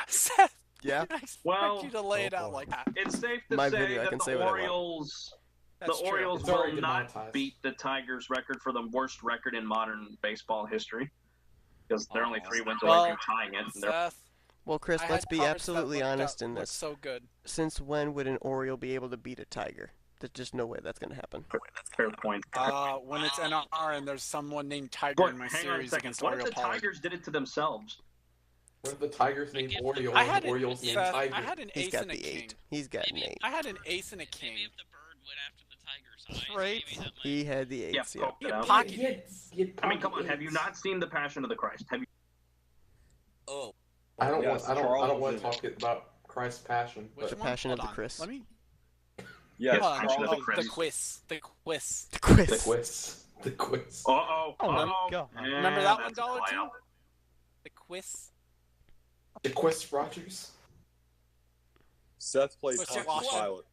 Seth, Yeah? I expect Well, you to lay it out like that. It's safe to My say video, I that can the say what I want. Orioles... That's the true. Orioles It's already will not demonetized. beat the Tigers' record for the worst record in modern baseball history. Because they're only 3 wins away Well, from tying it. And they're Seth, Well, Chris, I let's had be cards that absolutely looked honest up- in looked this. so good. Since when would an Oriole be able to beat a Tiger? There's just no way that's going to happen. fair point. When it's NR and there's someone named Tiger But in my hang on a series second. against What if Oriole the Pollard. Tigers did it to themselves? What if the Tigers named Oriole I and had the an, Orioles named Seth, Tiger? I had an He's ace got and a the king. 8. He's got an 8. I had an ace and a king. Maybe if the bird went after the Tiger's eyes, Right. maybe that might... He had the 8s, Yeah, yeah. poked it out. Pocket. He had I mean, come on. pocket Have you eights. not seen The Passion of the Christ? Have you? Oh. I don't Yes, want. I don't Charles want is to talk about Christ's passion. Which But The Passion one? of the Hold on. Chris. Let me. Yes, Hold on. Passion of the Oh, Christ. the quiz. The quiz. The quiz. the quiz. The quiz. Uh-oh. Oh, Uh-oh. God. Remember that one, That's a Dollar buyout. Two? The quiz. The quiz Rogers. Seth plays What's Hockey your watch? Pilot.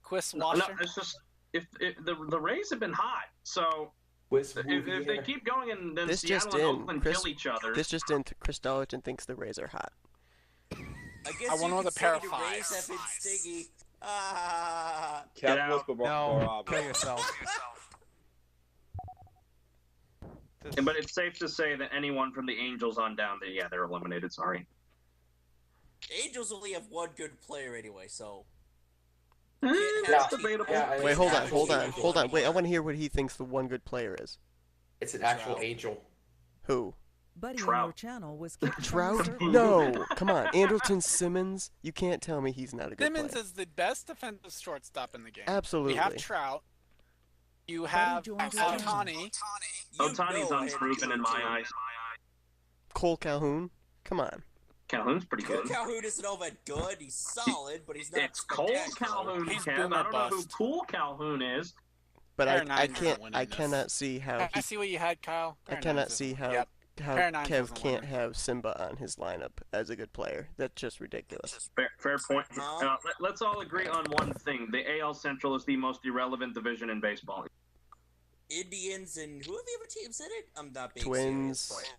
Quiz No, washer. it's just if the Rays have been hot, so Quiz if movie. they keep going and then This Seattle just and in. Oakland Chris, kill each other, this just in. Chris Dollarton thinks the Rays are hot. I guess I want you with could a pair say of the Rays fives. have been stingy. Ah. Get Capitalist out. No, kill yourself. but it's safe to say that anyone from the Angels on down, they're eliminated. Sorry. Angels only have one good player anyway, so... That's Yeah, debatable. yeah, Wait, hold on, actual hold on, angel. hold on. Wait, I want to hear what he thinks the one good player is. It's an actual angel. Who? Buddy on Trout. your channel was kicked from the Trout? server. No, come on. Anderson Simmons? You can't tell me he's not a good Simmons player. is the best defensive shortstop in the game. Absolutely. You have Trout. You have joined the channel. Ohtani. Otani's unproven in my eyes. Cole Calhoun. Come on. Calhoun's pretty Cole good. Calhoun isn't all that good. He's solid, but he's not. It's Cole Calhoun, He's Kev. boomer I don't know who bust. Cool Calhoun is. But Pair I nines can't. isn't winning I this. cannot see how I see what you had, Kyle. I Pair cannot nines see isn't- how Yep. how Pair nines Kev isn't can't winning. have Simba on his lineup as a good player. That's just ridiculous. Fair point. Let's all agree on one thing. The AL Central is the most irrelevant division in baseball. Indians and who are the other teams in it? I'm not being Twins. serious.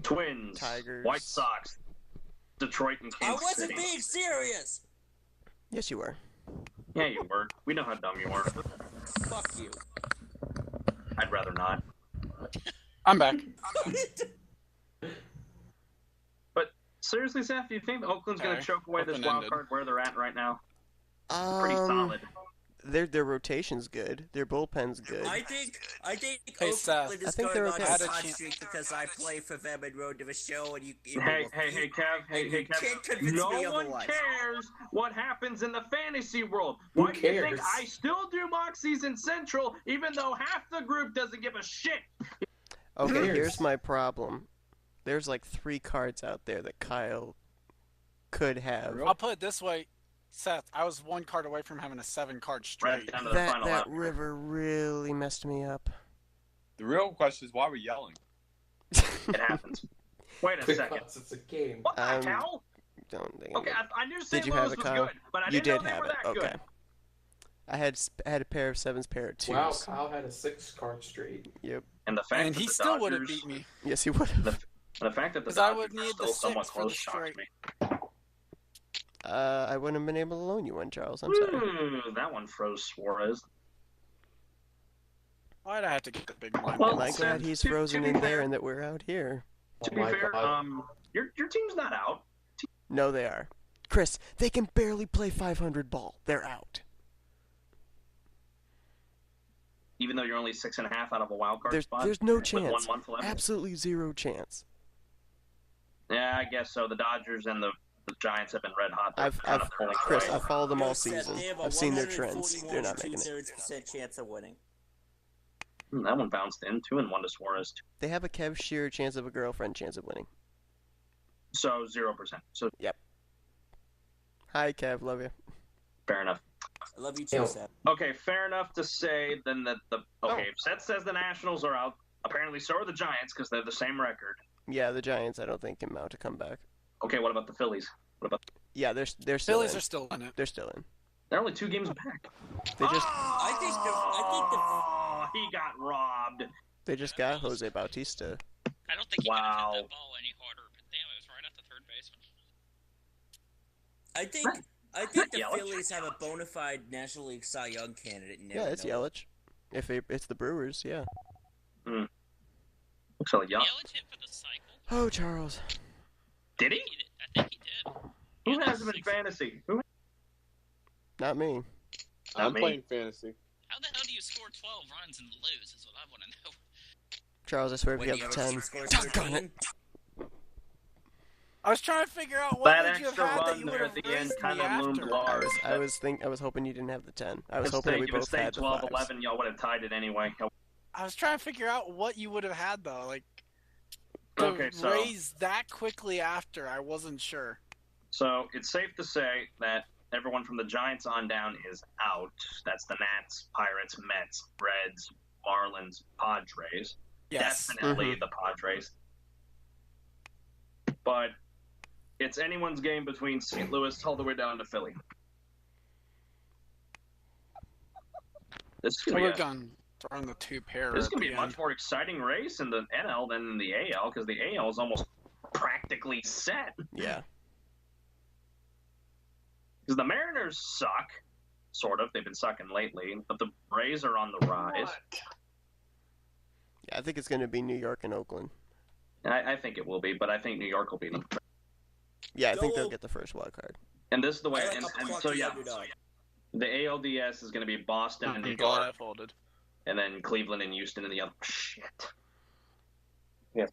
Twins, Tigers. White Sox, Detroit, and I Kansas wasn't City. being serious. Yes, you were. Yeah, you were. We know how dumb you are. Fuck you. I'd rather not. I'm back. But seriously, Seth, do you think Oakland's going to Okay. choke away this wild Open-ended. card where they're at right now? Pretty solid. Their rotation's good. Their bullpen's good. I think Hey, Seth. Oakland I is think going they're on okay. a Had a hot chance- streak because I play for them and Road to the Show, and you Hey, Kev. Hey, you Kev. can't convince No me one otherwise. cares what happens in the fantasy world. Who Why do you think cares? I still do mock season Central, even though half the group doesn't give a shit? Okay, cares? here's my problem. There's like 3 cards out there that Kyle could have. I'll put it this way, Seth. I was 1 card away from having a 7-card Right straight. down to the That final that out. river really messed me up. The real question is why we're yelling. It happens. Wait a second. Because it's a game. What the hell? Don't think. Okay, I knew St. Did you Louis have it, was Kyle? good, but I You didn't did know they have were it. that Okay. good. I had a pair of 7s, pair of 2s. Wow, Kyle had a 6-card straight. Yep. And the fact And that he the still would have Dodgers- beat me. Yes, he would have. The fact that the 'Cause I Dodgers would are need still the somewhat 6 for the close shocks straight. me. I wouldn't have been able to loan you one, Charles. I'm sorry. That one froze Suarez. Why'd I have to get the big line? Well, Am I glad he's to frozen be in fair- there and that we're out here? To Oh be my fair, God. your team's not out. No, they are. Chris, they can barely play 500 ball. They're out. Even though you're only 6.5 out of a wild card spot. There's no with chance. 1 month left. Absolutely zero chance. Yeah, I guess so. The Dodgers and the Giants have been red hot. They're I've kind of pulling Chris, away. I've followed them all Yo, Seth, season. they have a I've seen their trends. They're not making it. 141% chance of winning. That one bounced in 2-1 to Suarez. They have a Kev Shearer chance of a girlfriend chance of winning. So 0%. So Yep. Hi, Kev. Love you. fair enough. I love you too, Yo. Seth. Okay, fair enough to say then that if Seth says the Nationals are out, apparently so are the Giants because they're the same record. Yeah, the Giants, I don't think, can mount a comeback. Okay, what about the Phillies? What about Yeah, they're still Phillies in. are still in it. They're still in. they're only 2 games back. They just I think Oh, he got robbed. they just got Jose Bautista. I don't think he could have Wow. hit that ball any harder, but damn, it was right at the third baseman. I think the Yelich? Phillies have a bona fide National League Cy Young candidate. and Yeah, never it's know it. Yelich. If it's the Brewers, yeah. Looks like Yelich hit for the cycle. Oh, Charles. Did he? He did. I think he did. Who has him in fantasy? Who? Not me. I'm me. playing fantasy. How the hell do you score 12 runs and lose? Is what I want to know. Charles, I swear if When you the have other the 10. team scores Doggone 13. it. I was trying to figure out what That would you have extra had that run you there would at have the end raised kind me of loomed after. large. I was hoping you didn't have the 10. I was hoping that we If it both stayed had the 12, 5s. 11, y'all would have tied it anyway. I was trying to figure out what you would have had though, like to Okay, so raise that quickly after. I wasn't sure. it's safe to say that everyone from the Giants on down is out. That's the Nats, Pirates, Mets, Reds, Marlins, Padres. Yes. Definitely the Padres. But it's anyone's game between St. Louis all the way down to Philly. This is I going would to have gone throwing the 2 pair. This is at going to be the a much end. more exciting race in the NL than in the AL because the AL is almost practically set. Yeah. Because the Mariners suck, sort of. They've been sucking lately, but the Rays are on the rise. Yeah, I think it's going to be New York and Oakland. I think it will be, but I think New York will beat them. Yeah, I think Go they'll Oak. get the first wild card. And this is the way. I like And, a and plucky so yeah, underdog. the ALDS is going to be Boston and New I'm glad I York, folded. and then Cleveland and Houston in the other. Shit. Yeah.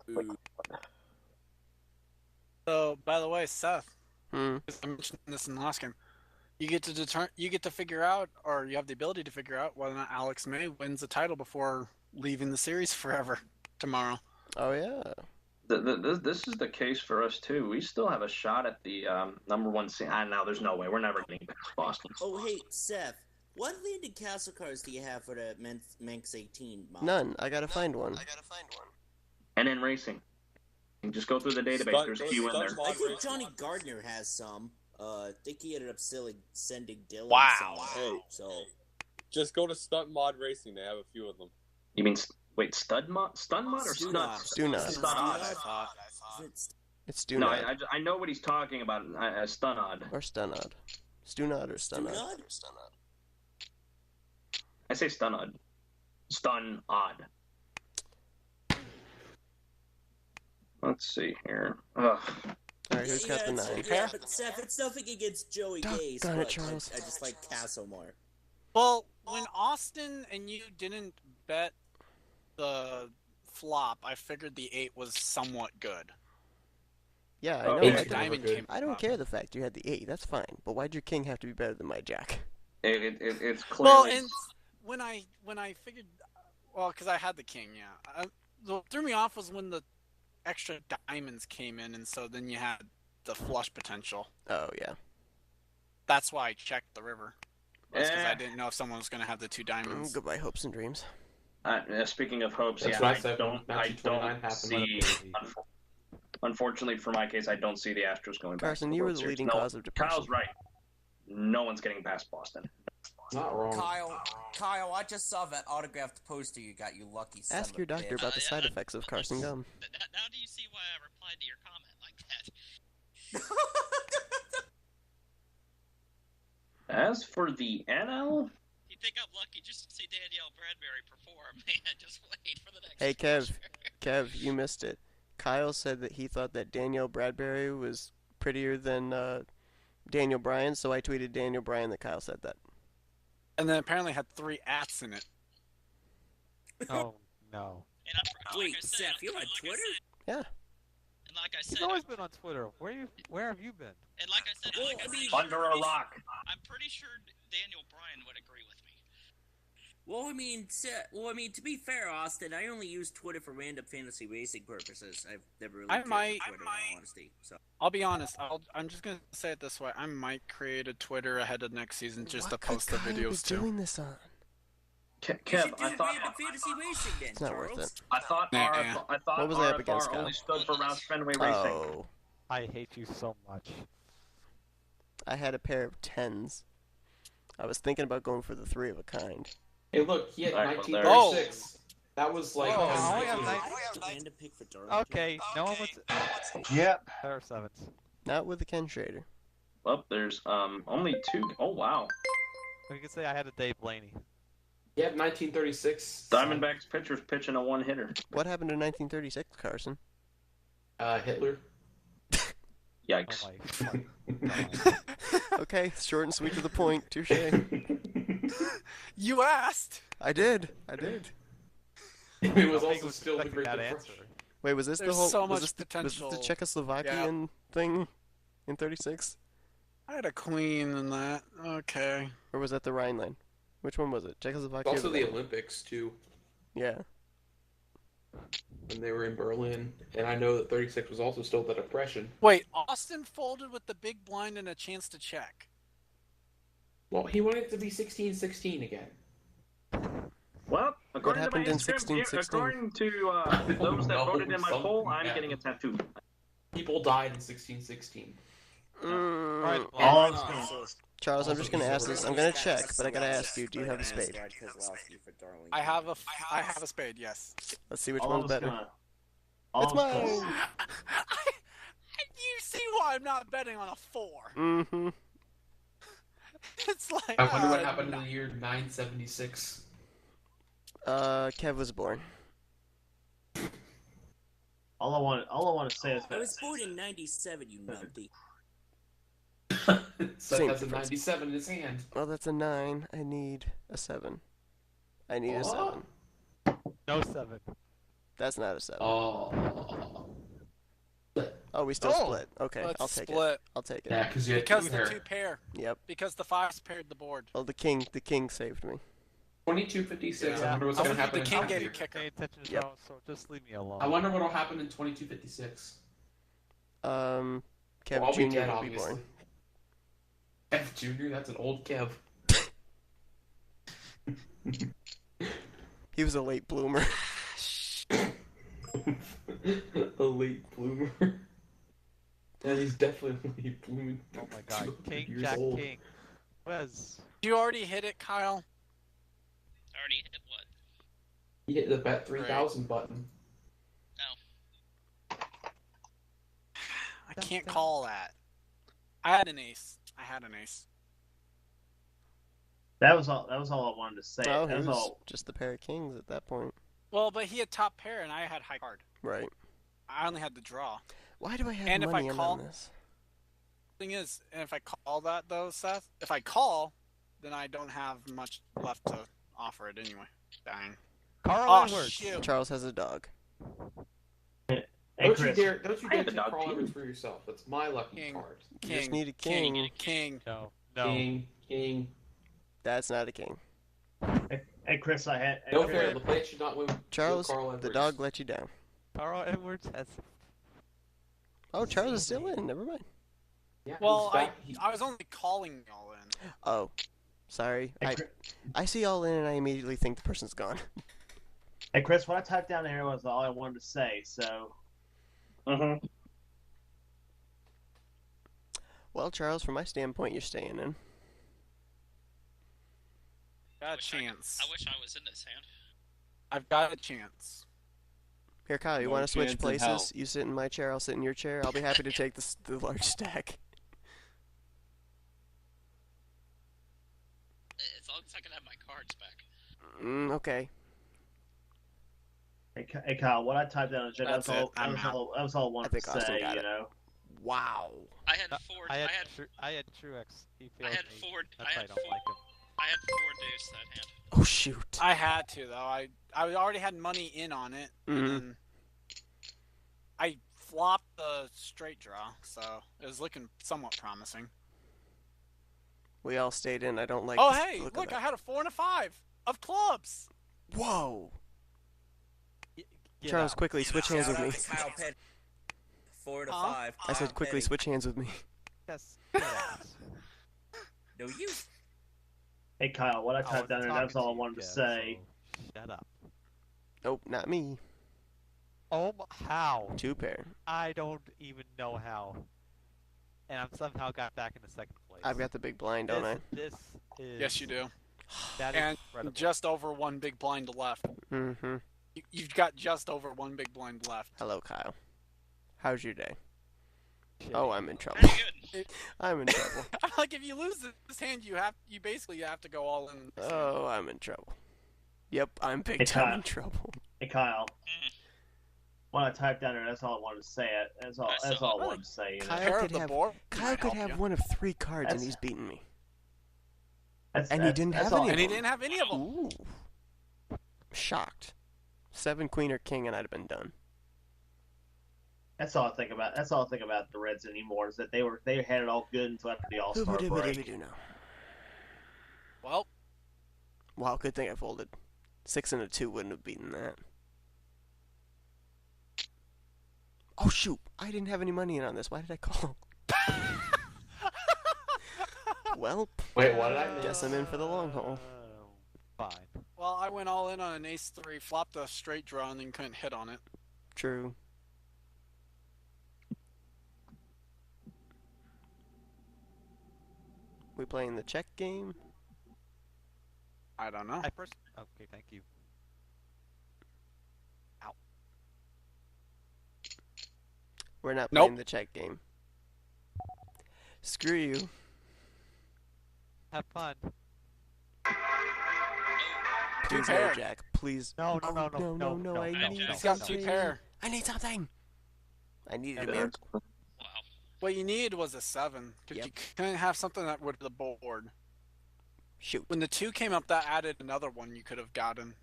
So, by the way, Seth, Hmm. I mentioned this in the last game. You get to figure out, or you have the ability to figure out whether or not Alex May wins the title before leaving the series forever tomorrow. Oh, yeah. This is the case for us too. We still have a shot at the number one seed. Now there's no way we're never getting past Boston. Oh hey, Seth, what landed castle cards do you have for the Manx 18 mod? None. I gotta find one. And in racing, you just go through the database. There's a few in there. I think Johnny Gardner has some. I think he ended up sending Dylan Wow. some. Hey. So Just go to Stunt Mod Racing. They have a few of them. You mean wait, Stun mod or Stud? Stunod. It's Stunod. No, I know what he's talking about. Stunod. Or Stunod. Stunod or Stunod. I say Stunod. Stun odd. Let's see here. Ugh. Alright, who's got the 9? Yeah, but Seth, it's nothing against Joey Gase, Darn but it, Charles. I just like Castle more. Well, when Austin and you didn't bet the flop, I figured the 8 was somewhat good. Yeah, I know. I don't care the fact you had the 8. That's fine. But why'd your king have to be better than my jack? It's clearly... Well, and when I figured... Well, because I had the king, yeah. What threw me off was when the extra diamonds came in, and so then you had the flush potential. Oh, yeah. That's why I checked the river. Because I didn't know if someone was going to have the 2 diamonds. Goodbye, hopes and dreams. Speaking of hopes, That's yeah, what I said when I don't 1929 see... Unfortunately for my case, I don't see the Astros going back. Carson, you were the leading cause of depression. Kyle's right. No one's getting past Boston. Not wrong. Kyle, I just saw that autographed poster you got, you lucky son Ask of your a doctor bitch. about the side effects of Carson gum. Now do you see why I replied to your comment like that? As for the NL... You think I'm lucky just to see Danielle Bradbury perform? Man, just wait for the next Hey, Kev, you missed it. Kyle said that he thought that Danielle Bradbury was prettier than Daniel Bryan, so I tweeted Daniel Bryan that Kyle said that. And then apparently had 3 ats in it. Oh, no. Wait, Seth, you're on Twitter? Yeah. And like I said, You've always been on Twitter. Where have you been? And like I said, Under a rock. I'm pretty sure Daniel Bryan would agree with me. Well, I mean, to be fair, Austin, I only use Twitter for random fantasy racing purposes. I've never really cared for Twitter, in all honesty. So. I'll be honest. I'm just gonna say it this way. I might create a Twitter ahead of next season just to post the videos too. Doing this on? Kev, I thought random fantasy racing then, it's not Charles. worth it. I thought What was I up against, RFR Kyle? only stood for Roush Fenway Racing. Oh, I hate you so much. I had a pair of 10s. I was thinking about going for the 3 of a kind. Hey, look, he had Right, well, 1936. That was like... Oh, I I have Random pick for Darwin. Okay, no one wants... Yep. Pair of 7s. Not with the Ken Schrader. Well, there's only 2. Oh, wow. We could say I had a Dave Blaney. He had 1936. Diamondbacks pitcher's pitching a one-hitter. What happened in 1936, Carson? Hitler. Yikes. Oh my Okay, short and sweet to the point. Touche. You asked. I did. It was I also still the expecting Great that Depression. answer. Wait, was this There's the whole? so was much this the, was potential. this the Czechoslovakian thing in '36, I had a queen in that. Okay. or was that the Rhineland? Which one was it? Czechoslovakia. Also or the Rhineland? Olympics, too, Yeah. when they were in Berlin. And I know that 36 was also still the Depression. Wait, Austin folded with the big blind and a chance to check. Well, he wanted it to be 16-16 again. Well, according to my happened in Instagram, 1616? according to those that No, voted in my something poll, I'm happened. getting a tattoo. People died in 1616. Alright, All I'm saying. Charles, I'm just gonna ask this. I'm gonna check, but I gotta ask you. Do you have a spade? I have a spade. Yes. Let's see which All one's I'm better. gonna- It's all I'm mine. saying- You see why I'm not betting on a 4? Mm-hmm. It's like. I wonder what happened in the year 976. Kev was born. All I want to say is I that was born in '97, you numpty. Seth Same has a difference. 97 in his hand. Well, that's a 9. I need a 7. I need a 7. no 7. That's not a 7. Oh. Oh, we still split. Okay, Let's I'll take split. it. I'll take it. Yeah, because you had Because two the hair. 2 pair. Yep. Because the 5s paired the board. Well, the king saved me. 2256. Yeah. I wonder what's I going to wonder happen if in the king 22. get a kicker. Pay attention to Yep. zone, so just leave me alone. I wonder what'll happen in 2256. Kev Well, I'll be Jr. dead, will be obviously. born. Kev Jr. That's an old Kev. He was a late bloomer. A late bloomer. Yeah, he's definitely a late blooming. Oh my god. King, years Jack, old. King. Wes. You already hit it, Kyle. I already hit what? He hit the bet 3000 button. No. I can't call that. I had an ace. That was all I wanted to say. Oh, That he was was all. just the pair of kings at that point. Well, but he had top pair and I had high card. Right. I only had the draw. Why do I have And if money I in call- on this? Thing is, and if I call that though, Seth, if I call, then I don't have much left to offer it anyway. Dang. Carl Oh Edwards. shoot! Charles has a dog. Hey, Don't Chris. you dare I have a take dog Carl too. Edwards for yourself. That's my lucky King. card. You just need a king. King. No. King. That's not a king. Hey, Chris, I had. No fair. The play should not win. Charles, Carl Edwards. the dog let you down. Carl Edwards has. Oh, Charles is still in. Never mind. Yeah, Well, he's got- I was only calling y'all in. Oh, sorry. Hey, I see all in and I immediately think the person's gone. Hey, Chris, what I typed down there was all I wanted to say. So. Well, Charles, from my standpoint, you're staying in. Got a chance. I wish I was in this hand. I've got a chance. Here, Kyle, you No want to switch chance in hell. places? You sit in my chair, I'll sit in your chair. I'll be happy to take the large stack. As long as I can have my cards back. Okay. Hey, Kyle, what I typed down in the chat, That's it. I'm out. that was all I wanted think to Austin say. got You it. know. Wow. I had four. I had I Truex. He I failed had me. four. That's I why I had don't four. like him. I had 4 deuce that hand. Oh, shoot. I had to though. I already had money in on it, Mhm. and I flopped the straight draw, so it was looking somewhat promising. We all stayed in. I don't like Oh the hey, look of look! that. I had a 4 and a 5 of clubs. Whoa. Get Charles, out. quickly, switch hands Shout with out me. to Kyle Petty. 4 to Huh? 5. I said, Kyle quickly, Petty. switch hands with me. Yes. Get out. No, you. Hey, Kyle, what I I typed down there, that's talking all I you, wanted to Kev, say. so shut up. Nope, not me. Oh, how? 2 pair. I don't even know how. And I'm somehow got back into second place. I've got the big blind, don't I? This is. Yes, you do. That is And incredible. just over 1 big blind left. Mm-hmm. You've got just over 1 big blind left. Hello, Kyle. How's your day? Shit. Oh, I'm in trouble. Pretty good. I'm in trouble. Like if you lose this hand, you basically have to go all in. This hand. Oh, I'm in trouble. Yep, I'm big Hey, time Kyle. in trouble. Hey, Kyle, what I typed down there, that's all I wanted to say. That's all I wanted to say. You know? Kyle Pair could of the have- board. Kyle might could help have you. one of 3 cards and That's- he's beaten me. That's, And he that's- didn't that's have all- any. And he didn't have any of them. Ooh. Shocked. 7 queen or king and I'd have been done. That's all I think about. That's all I think about the Reds anymore is that they had it all good until after the All Star break. Who-ba-dibba-dibba-doo now. Well, Wow, good thing I folded. 6 and a 2 wouldn't have beaten that. Oh shoot! I didn't have any money in on this. Why did I call? Well, Wait, what did I miss? guess I'm in for the long haul. Fine. well, I went all in on an ace 3, flopped a straight draw, and then couldn't hit on it. True. We playing the check game? I don't know. I first. Okay, thank you. We're not Nope. playing the check game. Screw you. Have fun. Please no pair. jack. Please. No, Oh, no, I need Jack. He's got 2 something. pair. I need something. I needed Yeah, a milk. Wow. What you needed was a 7, because Yep. you couldn't have something that would the board. Shoot. When the 2 came up, that added another one you could have gotten.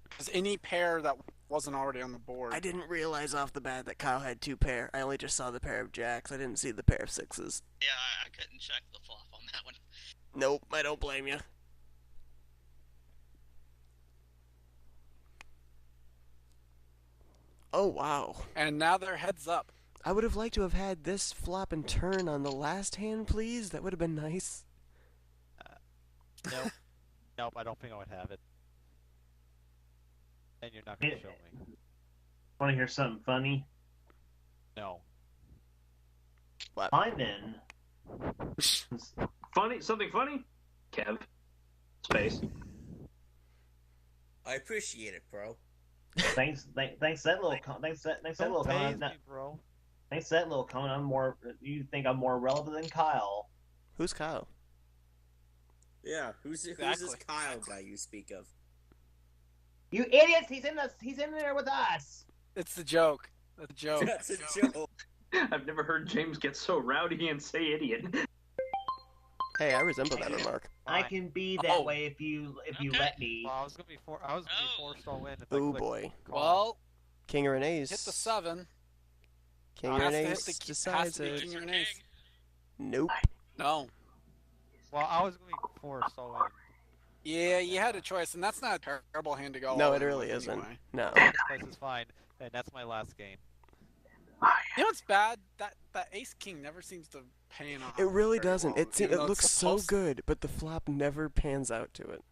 Because any pair that wasn't already on the board. I didn't realize off the bat that Kyle had 2 pair. I only just saw the pair of jacks. I didn't see the pair of 6s. Yeah, I couldn't check the flop on that one. Nope, I don't blame you. Oh, wow. And now they're heads up. I would have liked to have had this flop and turn on the last hand, please. That would have been nice. Nope. Nope, I don't think I would have it. And you're not going to show me. Want to hear something funny? No. What? Fine then. Funny? Something funny? Kev. Space. I appreciate it, bro. Thanks that little thanks that little comment. Bro. Thanks that little comment. I'm more. You think I'm more relevant than Kyle? Who's Kyle? Yeah, who's this Kyle guy you speak of? You idiots! He's in there with us. It's the joke. That's a joke. That's a joke. I've never heard James get so rowdy and say idiot. Hey, I resemble that remark. I can be that way if you let me. Well, I was gonna be forced all in. If Oh I boy. Well, King or an ace. hit the 7. King or an ace decides it. King or an ace. Nope. No. Well, I was gonna be forced all in. Yeah, you had a choice, and that's not a terrible hand to go. No, all it in really with isn't. anyway. No. This place is fine, and that's my last game. You know what's bad? That ace king never seems to pan off. It really very doesn't. well, It even though looks it's so supposed- good, but the flop never pans out to it.